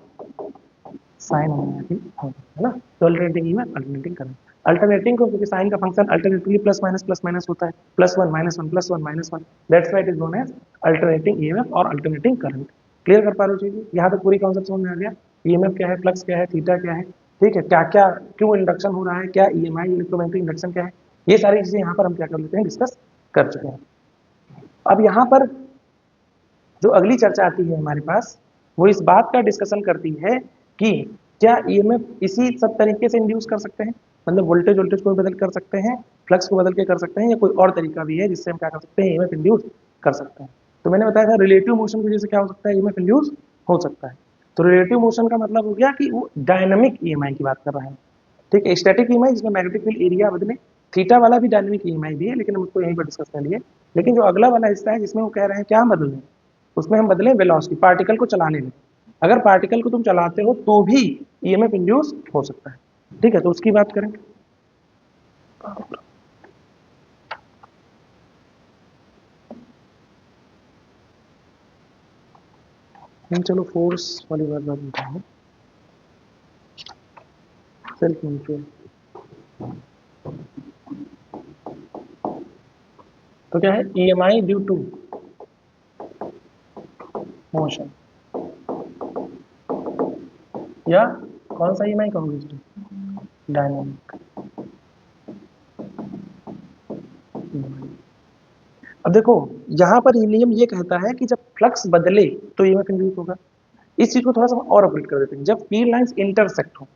sine omega T है ना। तो alternating EMF alternating current, alternating को क्योंकि साइन का फंक्शन अल्टरनेटिवली प्लस माइनस होता है, +1 -1 +1 -1, that's why it is known as alternating EMF और अल्टरनेटिंग करंट। क्लियर कर पा रहे हो चीजें, यहाँ तक पूरी कॉन्सेप्ट समझ में आ गया, ईएमएफ क्या है, फ्लक्स क्या है, थीटा क्या है, ठीक है, क्या क्या क्यों इंडक्शन हो रहा है, क्या ईएमआई इलेक्ट्रोमैग्नेटिक इंडक्शन क्या है, ये सारी चीजें यहाँ पर हम क्या कर लेते हैं, डिस्कस कर चुके हैं। अब यहाँ पर जो अगली चर्चा आती है हमारे पास वो इस बात का डिस्कशन करती है कि क्या ईएमएफ इसी सब तरीके से इंड्यूस कर सकते हैं, मतलब वोल्टेज वोल्टेज को बदल कर सकते हैं, फ्लक्स को बदल के कर सकते हैं, या कोई और तरीका भी है जिससे हम क्या कर सकते हैं, ईएमएफ इंड्यूस कर सकते हैं। तो मैंने बताया था रिलेटिव मोशन की वजह से क्या हो सकता है, ईएमएफ इंड्यूस हो सकता है। तो रिलेटिव मोशन का मतलब हो गया कि वो डायनामिक ईएमआई की बात कर रहा है, ठीक है। स्टैटिक ईएमआई जिसमें मैग्नेटिक फील्ड एरिया बदले, थीटा वाला भी डायनामिक ईएमआई भी है, लेकिन हम उसको यहीं पर डिस्कस कर लिए। लेकिन जो अगला वाला हिस्सा है जिसमें वो कह रहे हैं क्या हम बदल दें, उसमें हम बदलें वेलोसिटी, पार्टिकल को चलाने में। अगर पार्टिकल को तुम चलाते हो तो भी ईएमएफ इंड्यूस हो सकता है, ठीक है। तो उसकी बात करें। चलो फोर्स वाली बात बताएं, सेल्फ म्यूचुअल। तो क्या है, ईएमआई ड्यू टू मोशन, या कौन सा ईएमआई कहोगे इसमें, डायनामिक। अब देखो यहाँ पर नियम ये कहता है कि जब फ्लक्स बदले तो ईएमएफ इंड्यूस होगा। इस चीज को थोड़ा सा और अपडेट कर देते हैं। जब फील्ड लाइंस इंटरसेक्ट हो,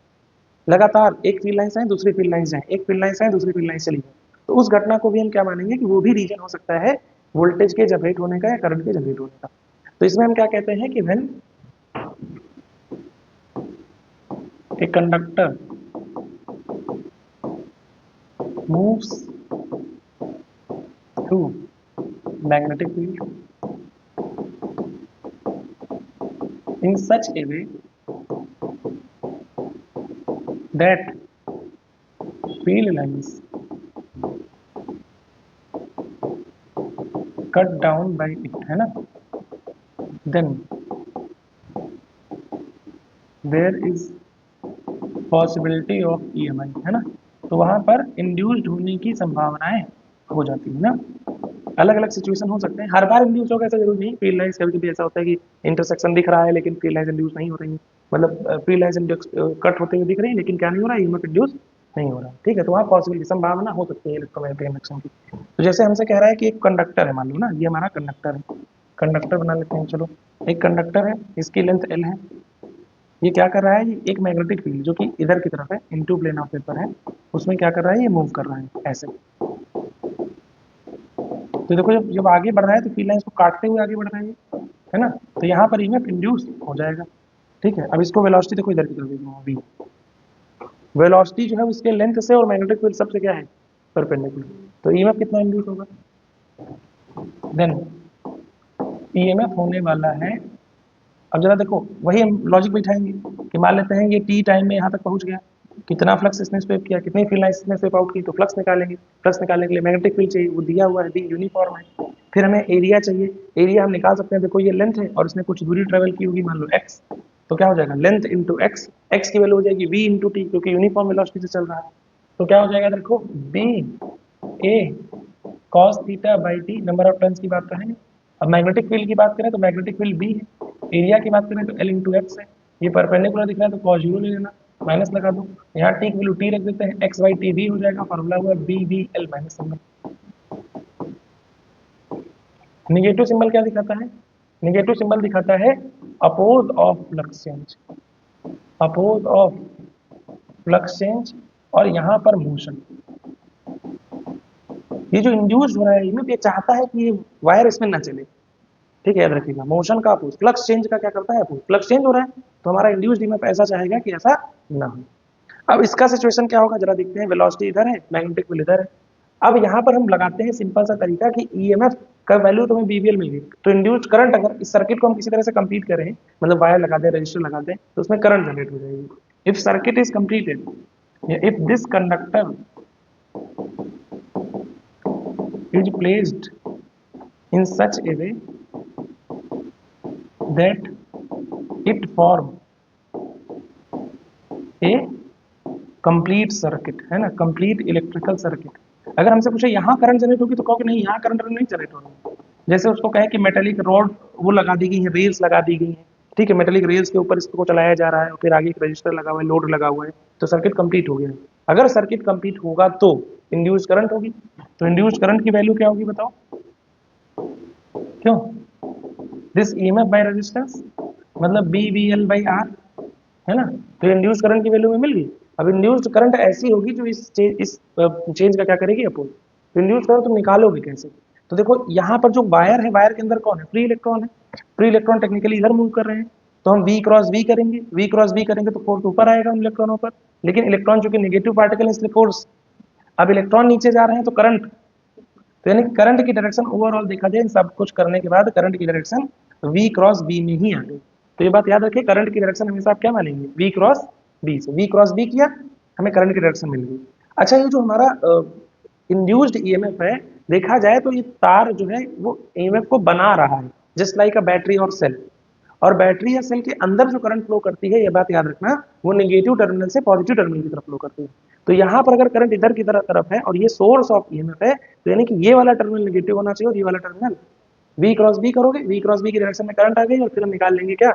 लगातार एक फील्ड लाइन से दूसरी फील्ड लाइन जाए, एक फील्ड लाइन से दूसरी फील्ड लाइन चली जाए, तो उस घटना को भी हम क्या मानेंगे कि वो भी रीजन हो सकता है वोल्टेज के जनरेट होने का या करंट के जनरेट होने का। तो इसमें हम क्या कहते हैं कि when a conductor moves through magnetic field in such a way that field lines cut down by it, है ना, then there is possibility of EMI, है ना। तो वहां पर इंड्यूस्ड होने की संभावनाएं हो जाती है ना। अलग अलग सिचुएशन हो सकते हैं, हर बार इंड्यूस होगा ऐसा जरूरी नहीं। फील्ड लाइंस कभी कभी ऐसा होता है कि इंटरसेक्शन दिख रहा है लेकिन फील्ड लाइंस इंड्यूस नहीं हो रही है, मतलब फील्ड लाइंस कट होते हुए दिख रही है लेकिन क्या नहीं हो रहा है, ईएमएफ इंड्यूस नहीं हो रहा, ठीक है। तो वहाँ पॉसिबिलिटी संभावना हो सकती है इलेक्ट्रोमैग्नेटिक इंडक्शन की। तो जैसे हमसे कह रहा है कि एक कंडक्टर है, मान लो ना ये हमारा कंडक्टर है, कंडक्टर बना लेते हैं चलो। एक कंडक्टर है, इसकी लेंथ एल है, ये क्या कर रहा है, ये एक मैग्नेटिक फील्ड जो कि इधर की तरफ है, इनटू प्लेन ऑफ पेपर है, उसमें क्या कर रहा है, ये मूव कर रहा है ऐसे। तो देखो जब जब आगे बढ़ रहा है तो फील्ड लाइंस को काटते हुए आगे बढ़ रहा है ना। तो यहाँ पर ईएमएफ इंड्यूस हो जाएगा, ठीक है। अब इसको वेलोसिटी देखो इधर की तरफ वी, वेलोसिटी जो है उसके लेंथ से और मैग्नेटिक फील्ड सबसे क्या है, परपेंडिकुलर। तो ईएमएफ कितना इंड्यूस होगा, देन ईएमएफ होने वाला है। अब जरा देखो वही हम लॉजिक बैठाएंगे कि मान लेते हैं ये टी टाइम में यहाँ तक पहुँच गया, कितना फ्लक्स इसने स्वेप किया, कितनी फील्ड लाइंस इसने स्वेप आउट की, तो फ्लक्स निकालेंगे। फ्लक्स निकालने के लिए मैग्नेटिक फील्ड चाहिए, वो दिया हुआ है, डी यूनिफॉर्म है। फिर हमें एरिया चाहिए, एरिया हम निकाल सकते हैं। देखो ये लेंथ है और इसने कुछ दूरी ट्रेवल की होगी, मान लो एक्स, तो क्या हो जाएगा, लेंथ इंटू एक्स, एक्स की वैल्यू हो जाएगी वी इंटू टी, क्योंकि यूनिफॉर्म वेलोसिटी से चल रहा है। तो क्या हो जाएगा, देखो B A cos theta by T, number of turns की बात करेंगे। अब मैग्नेटिक फील्ड की बात करें तो मैग्नेटिक फील्ड बी है, एरिया की बात करें तो एल इंटू एक्स है, ये परपेंडिकुलर दिख रहा है तो कॉस जीरो ले लेना, माइनस लगा दो, यहाँ टी की वैल्यू टी रख देते हैं, एक्स बाई टी भी हो जाएगा, फॉर्मूला हुआ B V L minus symbol. Negative symbol क्या दिखाता है, निगेटिव सिंबल दिखाता है oppose of flux change, oppose of flux change, और यहाँ पर मोशन। ये जो इंड्यूस हो रहा है ये चाहता है कि ये वायर इसमें ना चले, ठीक है, याद रखिएगा। मोशन का अपोज, फ्लक्स चेंज का क्या करता है, अपोज। फ्लक्स चेंज हो रहा है तो हमारा इंड्यूस्ड ईएमएफ ऐसा चाहेगा कि ऐसा ना हो। अब इसका सिचुएशन क्या होगा जरा देखते हैं, वेलोसिटी इधर है, मैग्नेटिक फील्ड इधर है। अब यहाँ पर हम लगाते हैं सिंपल सा तरीका कि ईएमएफ का वैल्यू तुम्हें बीवीएल मिल गई, तो इंड्यूस्ड करंट, अगर इस सर्किट को हम किसी तरह से कंप्लीट करें, मतलब वायर लगा दें, रजिस्टर लगा दें, तो उसमें करंट जनरेट हो जाएगी। If circuit is completed, if this conductor is placed in such a way that it form a complete circuit, है ना, complete electrical circuit। अगर हमसे पूछे यहाँ करंट जनरेट होगी तो कहोगे नहीं, यहाँ करंट नहीं जनरेट हो रही। जैसे उसको कहे कि मेटेलिक रॉड वो लगा दी गई है, रेल्स लगा दी गई है, ठीक है, मेटेलिक रेल्स के ऊपर इसको चलाया जा रहा है, और फिर आगे एक रजिस्टर लगा हुआ है, लोड लगा हुआ है, तो सर्किट कंप्लीट हो गया। अगर सर्किट कंप्लीट होगा तो इंड्यूस करंट होगी, तो इंड्यूस करंट की वैल्यू क्या होगी बताओ, क्यों, दिस ईएमएफ बाय रेजिस्टेंस मतलब B V L by R, है ना। तो इंड्यूस्ड करंट की वैल्यू में मिल गई। अब इंड्यूस्ड करंट ऐसी होगी जो इस चेंज का क्या करेगी, अपोज। तो इंड्यूस्ड करंट तुम निकालोगे कैसे? तो देखो यहाँ पर जो वायर है, वायर के अंदर कौन है, फ्री इलेक्ट्रॉन है। फ्री इलेक्ट्रॉन टेक्निकली इधर मूव कर रहे हैं, तो हम वी क्रॉस वी करेंगे, वी क्रॉस वी करेंगे तो फोर्स ऊपर आएगा उन इलेक्ट्रॉनों पर। लेकिन इलेक्ट्रॉन चूंकि नेगेटिव पार्टिकल है इसलिए फोर्स। अब इलेक्ट्रॉन नीचे जा रहे हैं तो करंट, तो यानी करंट की डायरेक्शन ओवरऑल देखा जाए इन सब कुछ करने के बाद करंट की डायरेक्शन वी क्रॉस बी में ही आ गई। तो ये बात याद रखिए, करंट की डायरेक्शन हमेशा आप क्या मानेंगे, वी क्रॉस बी से। वी क्रॉस बी किया, हमें करंट की डायरेक्शन मिल गई। अच्छा, ये जो हमारा इंड्यूस्ड ईएमएफ है, देखा जाए तो ये तार जो है वो ईएमएफ को बना रहा है, जस्ट लाइक अ बैटरी और सेल। और बैटरी या सेल के अंदर जो करंट फ्लो करती है, ये बात याद रखना, वो नेगेटिव टर्मिनल से पॉजिटिव टर्मिनल की तरफ फ्लो करती है। तो यहाँ पर अगर करंट इधर की तरफ है और ये सोर्स ऑफ ईएमएफ है, तो यानी कि ये वाला टर्मिनल नेगेटिव होना चाहिए और ये वाला टर्मिनल, वी क्रॉस बी करोगे, वी क्रॉस बी की डायरेक्शन में करंट आ गई और फिर हम निकाल लेंगे क्या,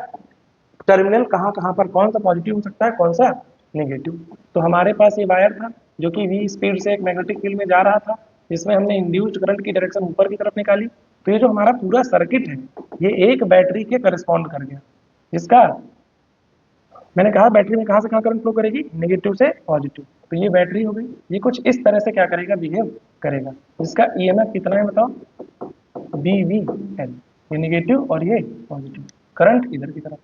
टर्मिनल कहाँ कहाँ पर कौन सा पॉजिटिव हो सकता है, कौन सा नेगेटिव। तो हमारे पास ये वायर था जो कि वी स्पीड से एक मैग्नेटिक फील्ड में जा रहा था, जिसमें हमने इंड्यूस्ड करंट की डायरेक्शन ऊपर की तरफ निकाली। तो ये जो हमारा पूरा सर्किट है, ये एक बैटरी के करस्पॉन्ड कर गया, जिसका मैंने कहा बैटरी में कहाँ से कहाँ करंट फ्लो करेगी, नेगेटिव से पॉजिटिव। तो ये बैटरी हो गई, ये कुछ इस तरह से क्या करेगा, बिहेव करेगा। जिसका ईएमएफ कितना है बताओ, बी वी एल, ये नेगेटिव और ये पॉजिटिव, करंट इधर की तरफ,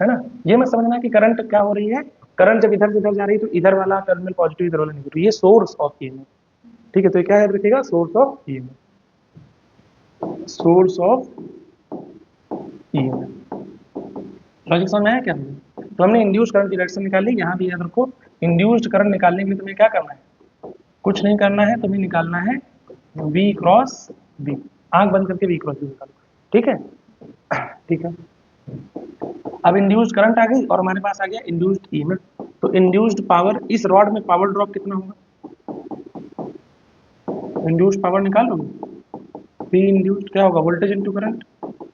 है ना। ये मत समझना कि करंट क्या हो रही है, करंट जब इधर से इधर जा रही है तो इधर वाला टर्मिनल पॉजिटिव, इधर वाला नेगेटिव, ये सोर्स ऑफ ईएमएफ। ठीक है, तो ये क्या याद रखिएगा, source of EMF, source of EMF. Logic समझ में आया क्या? तो हमने इंड्यूस्ड करंट की डायरेक्शन निकाली। यहाँ भी याद रखो, इंड्यूस्ड करंट निकालने के लिए तुम्हें क्या करना है, कुछ नहीं करना है, तुम्हें निकालना है V क्रॉस B। आंख बंद करके V क्रॉस B निकालो, ठीक है। ठीक है, अब इंड्यूस्ड करंट आ गई और हमारे पास आ गया इंड्यूस्ड ईएमएफ। तो इंड्यूस्ड पावर, इस रॉड में पावर ड्रॉप कितना होगा, इंड्यूस्ड पावर निकालोगे, P इंड्यूस्ड क्या होगा, voltage into current,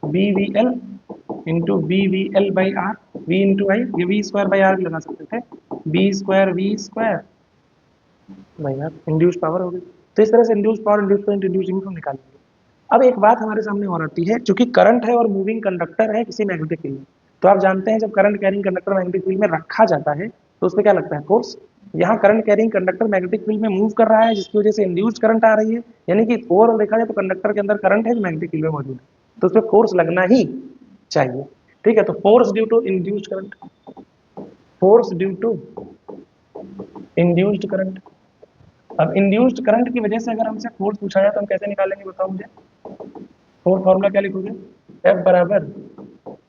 B V L into B V L by R, V into I, ये वी स्क्वायर बाई आर भी लगा सकते थे, B square V square by R, induced power हो गई। तो इस तरह से induced power, induced current, induced EMF हम निकालेंगे। अब एक बात हमारे सामने और आती है, चूंकि करंट है और मूविंग कंडक्टर है किसी मैग्नेटिक फील्ड में, तो आप जानते हैं जब current carrying conductor magnetic field में रखा जाता है तो उसमें क्या लगता है, फोर्स। यहाँ current carrying conductor magnetic field में मूव कर रहा है, जिसकी वजह से इंड्यूस्ड करंट आ रही है, यानी कि ओवरऑल देखा जाए तो कंडक्टर के अंदर करंट है जो मैग्नेटिक फील्ड में मौजूद है, तो उसमें फोर्स लगना ही चाहिए। ठीक है, तो force due to induced current, force due to induced current. अब इंड्यूस्ड करंट की वजह से अगर हमसे फोर्स पूछा जाए तो हम कैसे निकालेंगे बताओ मुझे, फोर्स फॉर्मूला क्या लिखोगे, F बराबर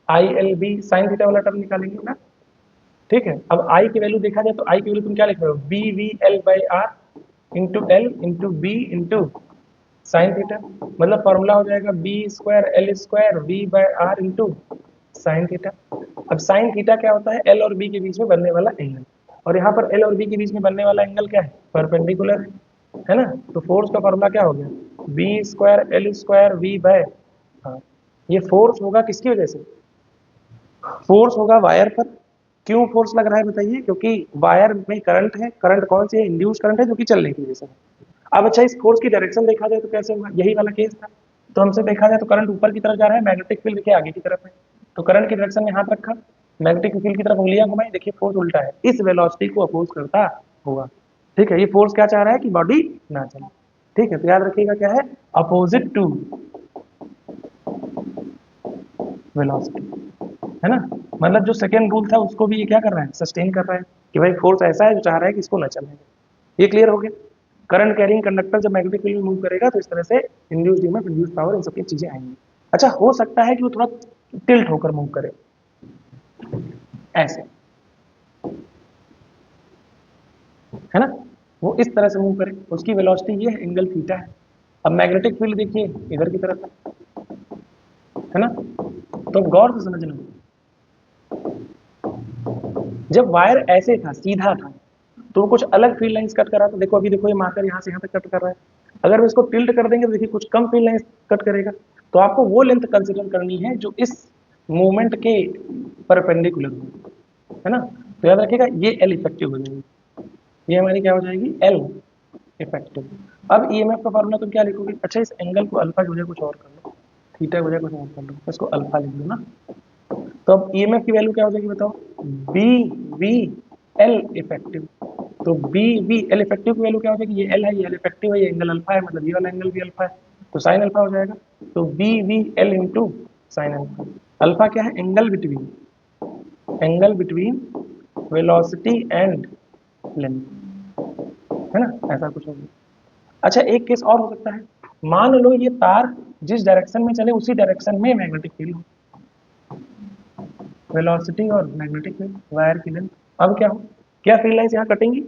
I L B sine theta वाला टर्म निकालेंगे ना। ठीक है, अब I की वैल्यू देखा जाए तो I की वैल्यू तुम क्या लिख रहे हो, B V L by R into L into B into sine theta, मतलब फॉर्मूला हो जाएगा B square L square V by R into sine theta. अब साइन थीटा क्या होता है, एल और बी के बीच में बनने वाला एंगल, और यहाँ पर एल और बी के बीच में बनने वाला एंगल क्या है, परपेंडिकुलर है ना। तो फोर्स का फॉर्मूला क्या हो गया, B square L square V by, हाँ, ये फोर्स होगा किसकी वजह से, फोर्स होगा वायर पर। क्यों फोर्स लग रहा है बताइए, क्योंकि वायर में करंट है, करंट कौन सी है, इंड्यूस करंट है जो कि चलने की वजह से है। अब अच्छा, इस फोर्स की डायरेक्शन देखा जाए तो कैसे होगा, यही वाला केस था। तो हमसे देखा जाए तो करंट ऊपर की तरफ जा रहा है, मैग्नेटिक फील्ड के आगे की तरफ है, तो करंट की डायरेक्शन में हाथ रखा, मैग्नेटिक फील्ड की तरफ उंगलियां घुमाई, देखिए फोर्स उल्टा है, इस वेलोसिटी को अपोज करता होगा। ठीक है, ये फोर्स क्या चाह रहा है कि बॉडी ना चले। ठीक है, तो याद रखिएगा क्या है, अपोजिट टू वेलोसिटी, है ना। मतलब जो सेकेंड रूल था उसको भी ये क्या कर रहा है, सस्टेन कर रहा है, कि भाई फोर्स ऐसा है जो चाह रहा है कि इसको न चलने। ये क्लियर हो गया। करंट कैरिंग कंडक्टर जब मैग्नेटिक फील्ड में मूव करेगा तो इस तरह से इंड्यूस्ड ईएमएफ, इंड्यूस्ड पावर, इन सब की चीजें आएंगी। अच्छा, हो सकता है कि वो थोड़ा टिल्ट होकर मूव करे, ऐसे, है ना, वो इस तरह से मूव करे, उसकी वेलोसिटी ये है, एंगल थीटा है। अब मैग्नेटिक फील्ड देखिए इधर की तरफ है ना। तो गौर से समझना, जब वायर ऐसे था, सीधा था, तो वो कुछ अलग फील्ड लाइंस कट कर रहा था। देखो अभी देखो, ये मार्कर यहाँ से यहाँ तक कट कर रहा है, अगर मैं इसको टिल्ट कर देंगे तो देखिए कुछ कम फील्ड लाइंस कट करेगा। तो आपको वो लेंथ कंसिडर करनी है जो इस मूवमेंट के परपेंडिकुलर हो, है ना। तो याद रखिएगा ये एल इफेक्टिव हो जाएगी, ये हमारी क्या हो जाएगी, एल इफेक्टिव। अब ईएमएफ का फॉर्मूला तुम क्या लिखोगे, अच्छा इस एंगल को अल्फा की वजह कुछ और कर लो, थीटा की वजह कुछ और कर लो, इसको अल्फा लिख दो ना। तो अब ईएमएफ की वैल्यू क्या हो जाएगी बताओ, बी वी एल इफेक्टिव। तो बी वी एल इफेक्टिव की वैल्यू क्या हो जाएगी, ये एल है, ये एल इफेक्टिव है, ये एंगल अल्फा है, मतलब ये वाला एंगल भी अल्फा है, तो साइन अल्फा हो जाएगा। तो B V L into sine alpha. Alpha क्या है, angle between velocity and length, है ना, ऐसा कुछ होगा। अच्छा एक केस और हो सकता है, मान लो ये तार जिस डायरेक्शन में चले उसी डायरेक्शन में मैग्नेटिक फील्ड हो, वेलोसिटी और मैग्नेटिक फील्ड, वायर की लेंथ। अब क्या हो, क्या फील्ड लाइंस यहाँ कटेंगी,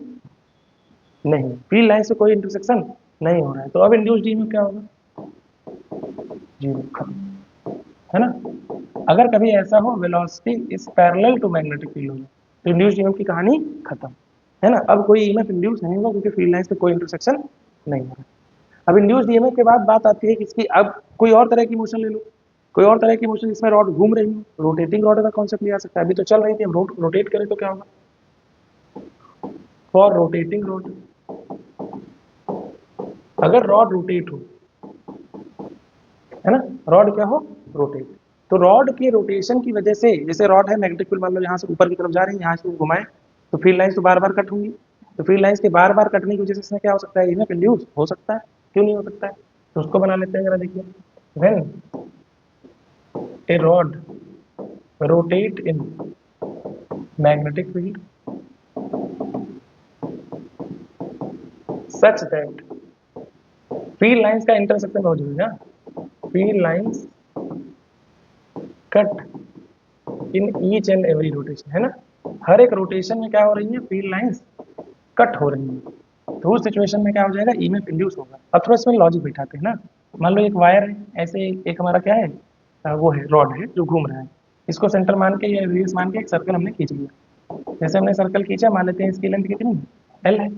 नहीं, फील्ड लाइन से कोई इंटरसेक्शन नहीं हो रहा है, तो अब इंड्यूस्ड ईएमएफ क्या होगा, जीरो, खत्म, है ना। अगर कभी ऐसा हो velocity is parallel to magnetic field हो जाए, तो इंड्यूस्ड ईएमएफ की कहानी खत्म, है ना। अब कोई ईएमएफ इंड्यूस नहीं होगा क्योंकि फील्ड लाइन से कोई इंटरसेक्शन नहीं हो रहा है। अब इंड्यूस्ड ईएमएफ के बाद बात आती है कि इसकी, अब कोई और तरह की मोशन ले लो, कोई और तरह की मोशन जिसमें रॉड घूम रही हो, रोटेटिंग रॉड का कॉन्सेप्ट लिया सकता है, अभी तो चल रही थी, हम रोटेट करें तो क्या होगा, फॉर रोटेटिंग रॉड, अगर रॉड रोटेट हो, है ना, रॉड क्या हो, रोटेट, तो रॉड के रोटेशन की वजह से, जैसे रॉड है मैग्नेटिक फील्ड मान लो यहाँ से ऊपर की तरफ जा रही है, यहाँ से घुमाए तो फील्ड लाइंस तो बार बार कट होंगी, तो फील्ड लाइंस के बार बार कटने की वजह से इसमें क्या हो सकता है, ईएमएफ इंड्यूस हो सकता है, क्यों नहीं हो सकता है, तो उसको बना लेते हैं जरा, देखिए when A rod rotate in magnetic field such that, field lines का इंटरसेक्शन बहुत जरूरी है, field lines cut in each and every rotation, है ना, हर एक रोटेशन में क्या हो रही है, फील्ड लाइंस कट हो रही है, तो उस सिचुएशन में क्या हो जाएगा, ईएमएफ इंड्यूस होगा। अब थोड़ा इसमें लॉजिक बैठाते हैं ना, मान लो एक वायर है, ऐसे एक हमारा क्या है, वो है रॉड है जो घूम रहा है, इसको सेंटर मान के या रेडियस मान के एक सर्कल हमने खींच लिया, जैसे हमने सर्कल खींचा, मान लेते हैं इसकी लेंथ कितनी एल है।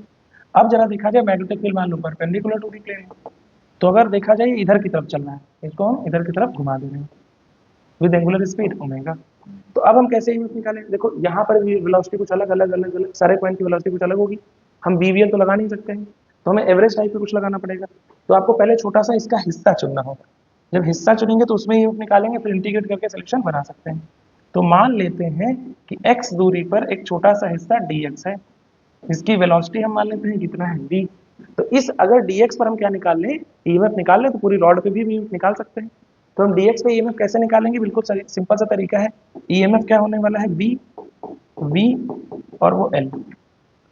अब जरा देखा जाए मैग्नेटिक फील्ड मान लो परपेंडिकुलर टू दी प्लेन है, तो अगर देखा जाए इधर की तरफ चल रहा है, इसको हम इधर की तरफ घुमा दे रहे हैं विद एंगुलर स्पीड ओमेगा। तो अब हम कैसे ईएमएफ निकालें, देखो यहाँ पर वेलोसिटी कुछ अलग सारे पॉइंट की वेलोसिटी कुछ अलग होगी, हम बीवीएल तो लगा नहीं सकते हैं, तो हमें एवरेज टाइप पे कुछ लगाना पड़ेगा। तो आपको पहले छोटा सा इसका हिस्सा चुनना होगा, जब हिस्सा चुनेंगे तो उसमें ईएमएफ निकालेंगे, फिर इंटीग्रेट करके सोल्यूशन बना सकते हैं। तो मान लेते हैं कि x दूरी पर एक छोटा सा हिस्सा dx है, इसकी वेलोसिटी हम मान लेते हैं कितना है v। तो इस अगर dx पर हम क्या निकाल लें, ईएमएफ निकाल लें, तो पूरी रॉड पे भी ईएमएफ निकाल सकते हैं। तो हम dx पे ईएमएफ कैसे निकालेंगे, बिल्कुल सिंपल सा तरीका है, ईएमएफ क्या होने वाला है, b v और वो l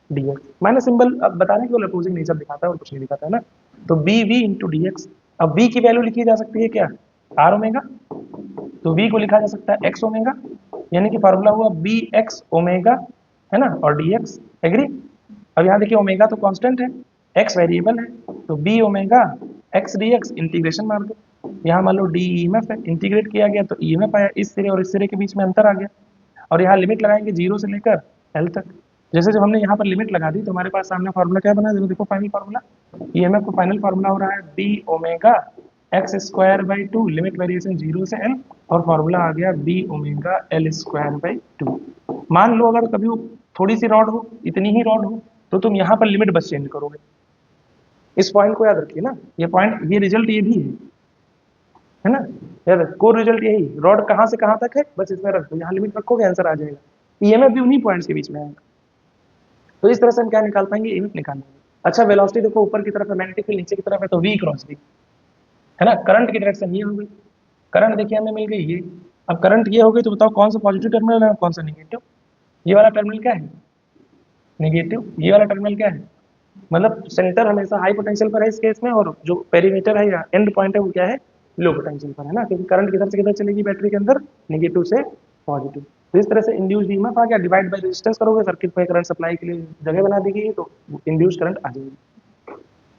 dx, मैंने सिंबल अब बताने के लिए अपोजिंग नेचर दिखाता है और कुछ नहीं दिखाता है ना। तो B V into D X, अब v की वैल्यू लिखी जा सकती है क्या, r ओमेगा, तो v को लिखा जा सकता है x ओमेगा, यानी कि फार्मूला हुआ बी एक्स ओमेगा, है ना, और डी एक्स, एग्री। अब यहाँ देखिए ओमेगा तो कांस्टेंट है, x वेरिएबल है, तो B omega X D X, integration मार दो, यहाँ मान लो डी ईएमएफ है, इंटीग्रेट किया गया तो ईएमएफ आया, इस सिरे और इस सिरे के बीच में अंतर आ गया, और यहाँ लिमिट लगाएंगे 0 से लेकर एल तक। जैसे जब हमने यहाँ पर लिमिट लगा दी तो हमारे पास सामने फार्मूला क्या बना, देखो फाइनल फार्मूला, ईएमएफ का फाइनल फार्मूला हो रहा है B omega X square by two, limit variation 0 से एल, और फार्मूला आ गया B omega L square by two. मान लो अगर कभी वो थोड़ी सी रॉड हो, इतनी ही रॉड हो, तो तुम यहाँ पर लिमिट बस चेंज करोगे, इस पॉइंट को याद रखिए ना, ये पॉइंट, ये रिजल्ट ये भी है ना, याद कोर रिजल्ट यही, रॉड कहाँ से कहाँ तक है बस इसमें रख दो, यहाँ लिमिट रखोगे आंसर आ जाएगा, ईएमएफ भी उन्हीं पॉइंट्स के बीच में आएगा। तो इस तरह से हम क्या निकाल पाएंगे, ईएमएफ निकाल लेंगे। अच्छा वेलोसिटी देखो ऊपर की तरफ है, मैग्नेटिक फील्ड नीचे की तरफ है, तो वी क्रॉस वी, है ना, करंट की डायरेक्शन ये हो गई, करंट देखिए हमें मिल गई ये। अब करंट ये हो गई तो बताओ कौन सा पॉजिटिव टर्मिनल है और कौन सा नेगेटिव, ये वाला टर्मिनल क्या है, नेगेटिव, ये वाला टर्मिनल क्या है, मतलब सेंटर हमेशा हाई पोटेंशियल पर है इस केस में, और जो पेरीमीटर है या एंड पॉइंट है वो क्या है, लो पोटेंशियल पर है ना, क्योंकि करंट किधर से किधर चलेगी बैटरी के अंदर, नेगेटिव से पॉजिटिव। तो इस तरह से इंड्यूस्ड ईएमएफ आ गया, डिवाइड बाय रेजिस्टेंस करोगे, सर्किट पे करंट सप्लाई के लिए जगह बना दी गई, तो इंड्यूस्ड करंट आ जाएगी।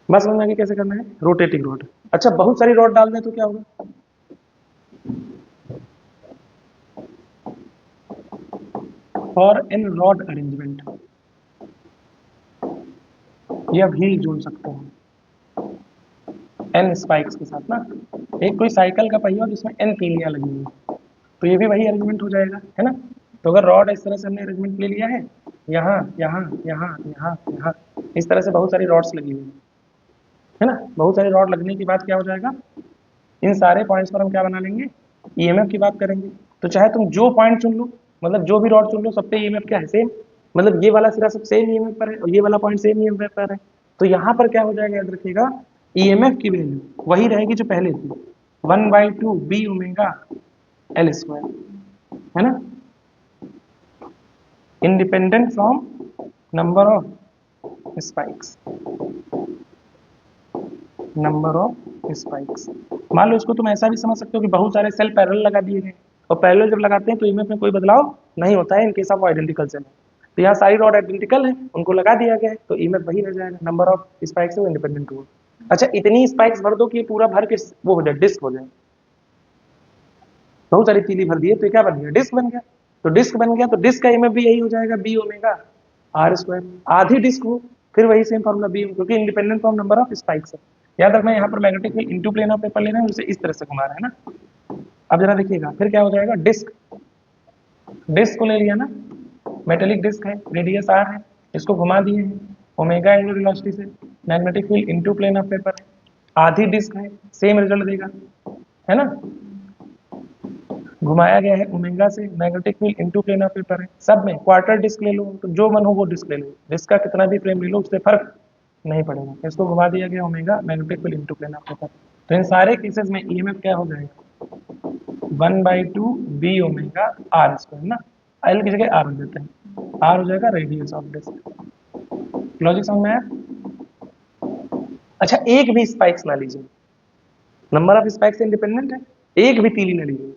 बस समझ में आगे कैसे करना है, रोटेटिंग रॉड। अच्छा बहुत सारी रॉड डाल दें तो क्या होगा, फॉर एन रॉड अरेंजमेंट, या व्हील जोड़ सकते हैं एन स्पाइक्स के साथ ना, एक कोई साइकिल का पहिया जिसमें एन तीलियां लगी हुई है, तो ये भी वही अरेंजमेंट हो जाएगा, है ना। तो अगर रॉड इस तरह से हमने अरेंजमेंट ले लिया है, यहाँ यहाँ यहाँ यहाँ यहाँ, इस तरह से बहुत सारी रॉड्स लगी हुई है ना, बहुत सारी रॉड लगने के बाद क्या हो जाएगा, इन सारे पॉइंट्स पर हम क्या बना लेंगे, ईएमएफ की बात करेंगे। तो चाहे तुम जो पॉइंट चुन लो, मतलब जो भी रॉड चुन लो, सब पे ईएमएफ क्या है, सेम। मतलब ये वाला सिरा सब सेम ईएमएफ पर है और ये वाला पॉइंट सेम ईएमएफ पर है। तो यहाँ पर क्या हो जाएगा, याद रखिएगा, ईएमएफ की वैल्यू वही रहेगी जो पहले थी, 1/2 बी ओमेगा एल स्क्वायर, है ना, independent from number of spikes, number of spikes. मान लो इसको तुम ऐसा भी समझ सकते हो कि बहुत सारे सेल पैरेलल लगा दिए गए, और पैरेलल जब लगाते हैं तो ईएमएफ में कोई बदलाव नहीं होता है in case of identical cell. तो यहाँ सारी रॉड आइडेंटिकल है, उनको लगा दिया गया है, तो ईएमएफ वही रह जाएगा, नंबर ऑफ स्पाइक्स है वो इंडिपेंडेंट हुआ। अच्छा, इतनी स्पाइक्स भर दो कि ये पूरा भर के वो हो जाए, डिस्क हो जाए। बहुत सारी तीली भर दी है तो ये क्या बन गया, डिस्क बन गया। तो डिस्क बन गया तो डिस्क का ईएमएफ भी यही हो जाएगा, बी ओमेगा आर स्क्वायर। आधी डिस्क हो फिर वही सेम फॉर्मूला बी, क्योंकि independent from number of spikes है। याद रखना यहाँ पर magnetic field into plane of paper ले रहे हैं, उसे इस तरह से घुमा रहे हैं ना। अब जरा देखिएगा फिर क्या हो जाएगा, डिस्क, डिस्क को ले लिया ना, मेटेलिक डिस्क है, रेडियस आर है, इसको घुमा दिए हैं ओमेगा एंगुलर वेलोसिटी से, magnetic field into plane of paper है, आधी डिस्क है, सेम रिजल्ट देगा, है ना। घुमाया गया है ओमेगा से, magnetic field into plane of paper है, सब में क्वार्टर डिस्क ले लो, तो जो मन हो वो डिस्क ले लो, डिस्क का कितना भी फ्रेम ले लो उससे फर्क नहीं पड़ेगा। इसको घुमा दिया गया omega, magnetic field into plane of paper. तो इन सारे केसेस में ईएमएफ क्या हो जाएगा, 1/2 बी ओमेगा आर स्क्वायर ना, एल की जगह आर हो देते हैं, आर हो जाएगा रेडियस ऑफ डिस्क। लॉजिक समझ में आया। अच्छा, एक भी स्पाइक्स ना लीजिए, नंबर ऑफ स्पाइक्स इंडिपेंडेंट है, एक भी तीली ना लीजिए,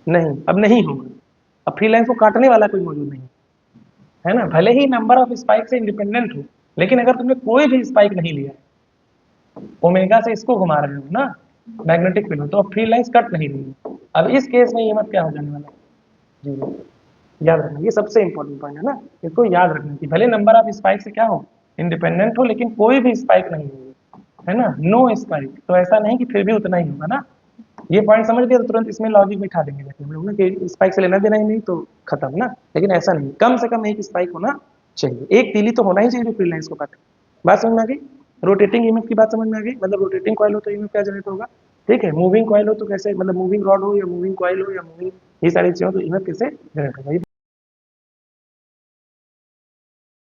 नहीं, अब नहीं होगा। अब फ्री लाइन को काटने वाला कोई मौजूद नहीं है ना, भले ही नंबर ऑफ स्पाइक से इंडिपेंडेंट हो, लेकिन अगर तुमने कोई भी स्पाइक नहीं लिया, ओमेगा से इसको घुमा रहे हो ना मैग्नेटिक फील्ड, तो अब फ्री लाइंस कट नहीं रही। अब इस केस में ईएमएफ क्या हो जाने वाला है, जीरो। याद रखना, ये सबसे इंपॉर्टेंट पॉइंट है ना, इसको याद रखना कि भले नंबर ऑफ स्पाइक से क्या हो, इंडिपेंडेंट हो, लेकिन कोई भी स्पाइक नहीं हो, है ना, नो स्पाइक, तो ऐसा नहीं कि फिर भी उतना ही होगा ना। ये पॉइंट समझ लिया तो तुरंत इसमें लॉजिक बिठा देंगे, जैसे हम लोग ना कि स्पाइक से लेना देना ही नहीं तो खत्म ना, लेकिन ऐसा नहीं, कम से कम एक स्पाइक होना चाहिए, एक तीली तो होना ही चाहिए जो फ्री लाइंस को काटे। बात समझ में आ गई। रोटेटिंग ईएमएफ की बात समझ में आ गई, मतलब रोटेटिंग कॉइल हो तो ईएमएफ क्या जनरेट होगा, ठीक है, मूविंग कॉइल हो तो कैसे, मतलब मूविंग रॉड हो या मूविंग कॉइल हो या मूविंग, ये सारी चीजें हो तो ईएमएफ कैसे जनरेट होगा।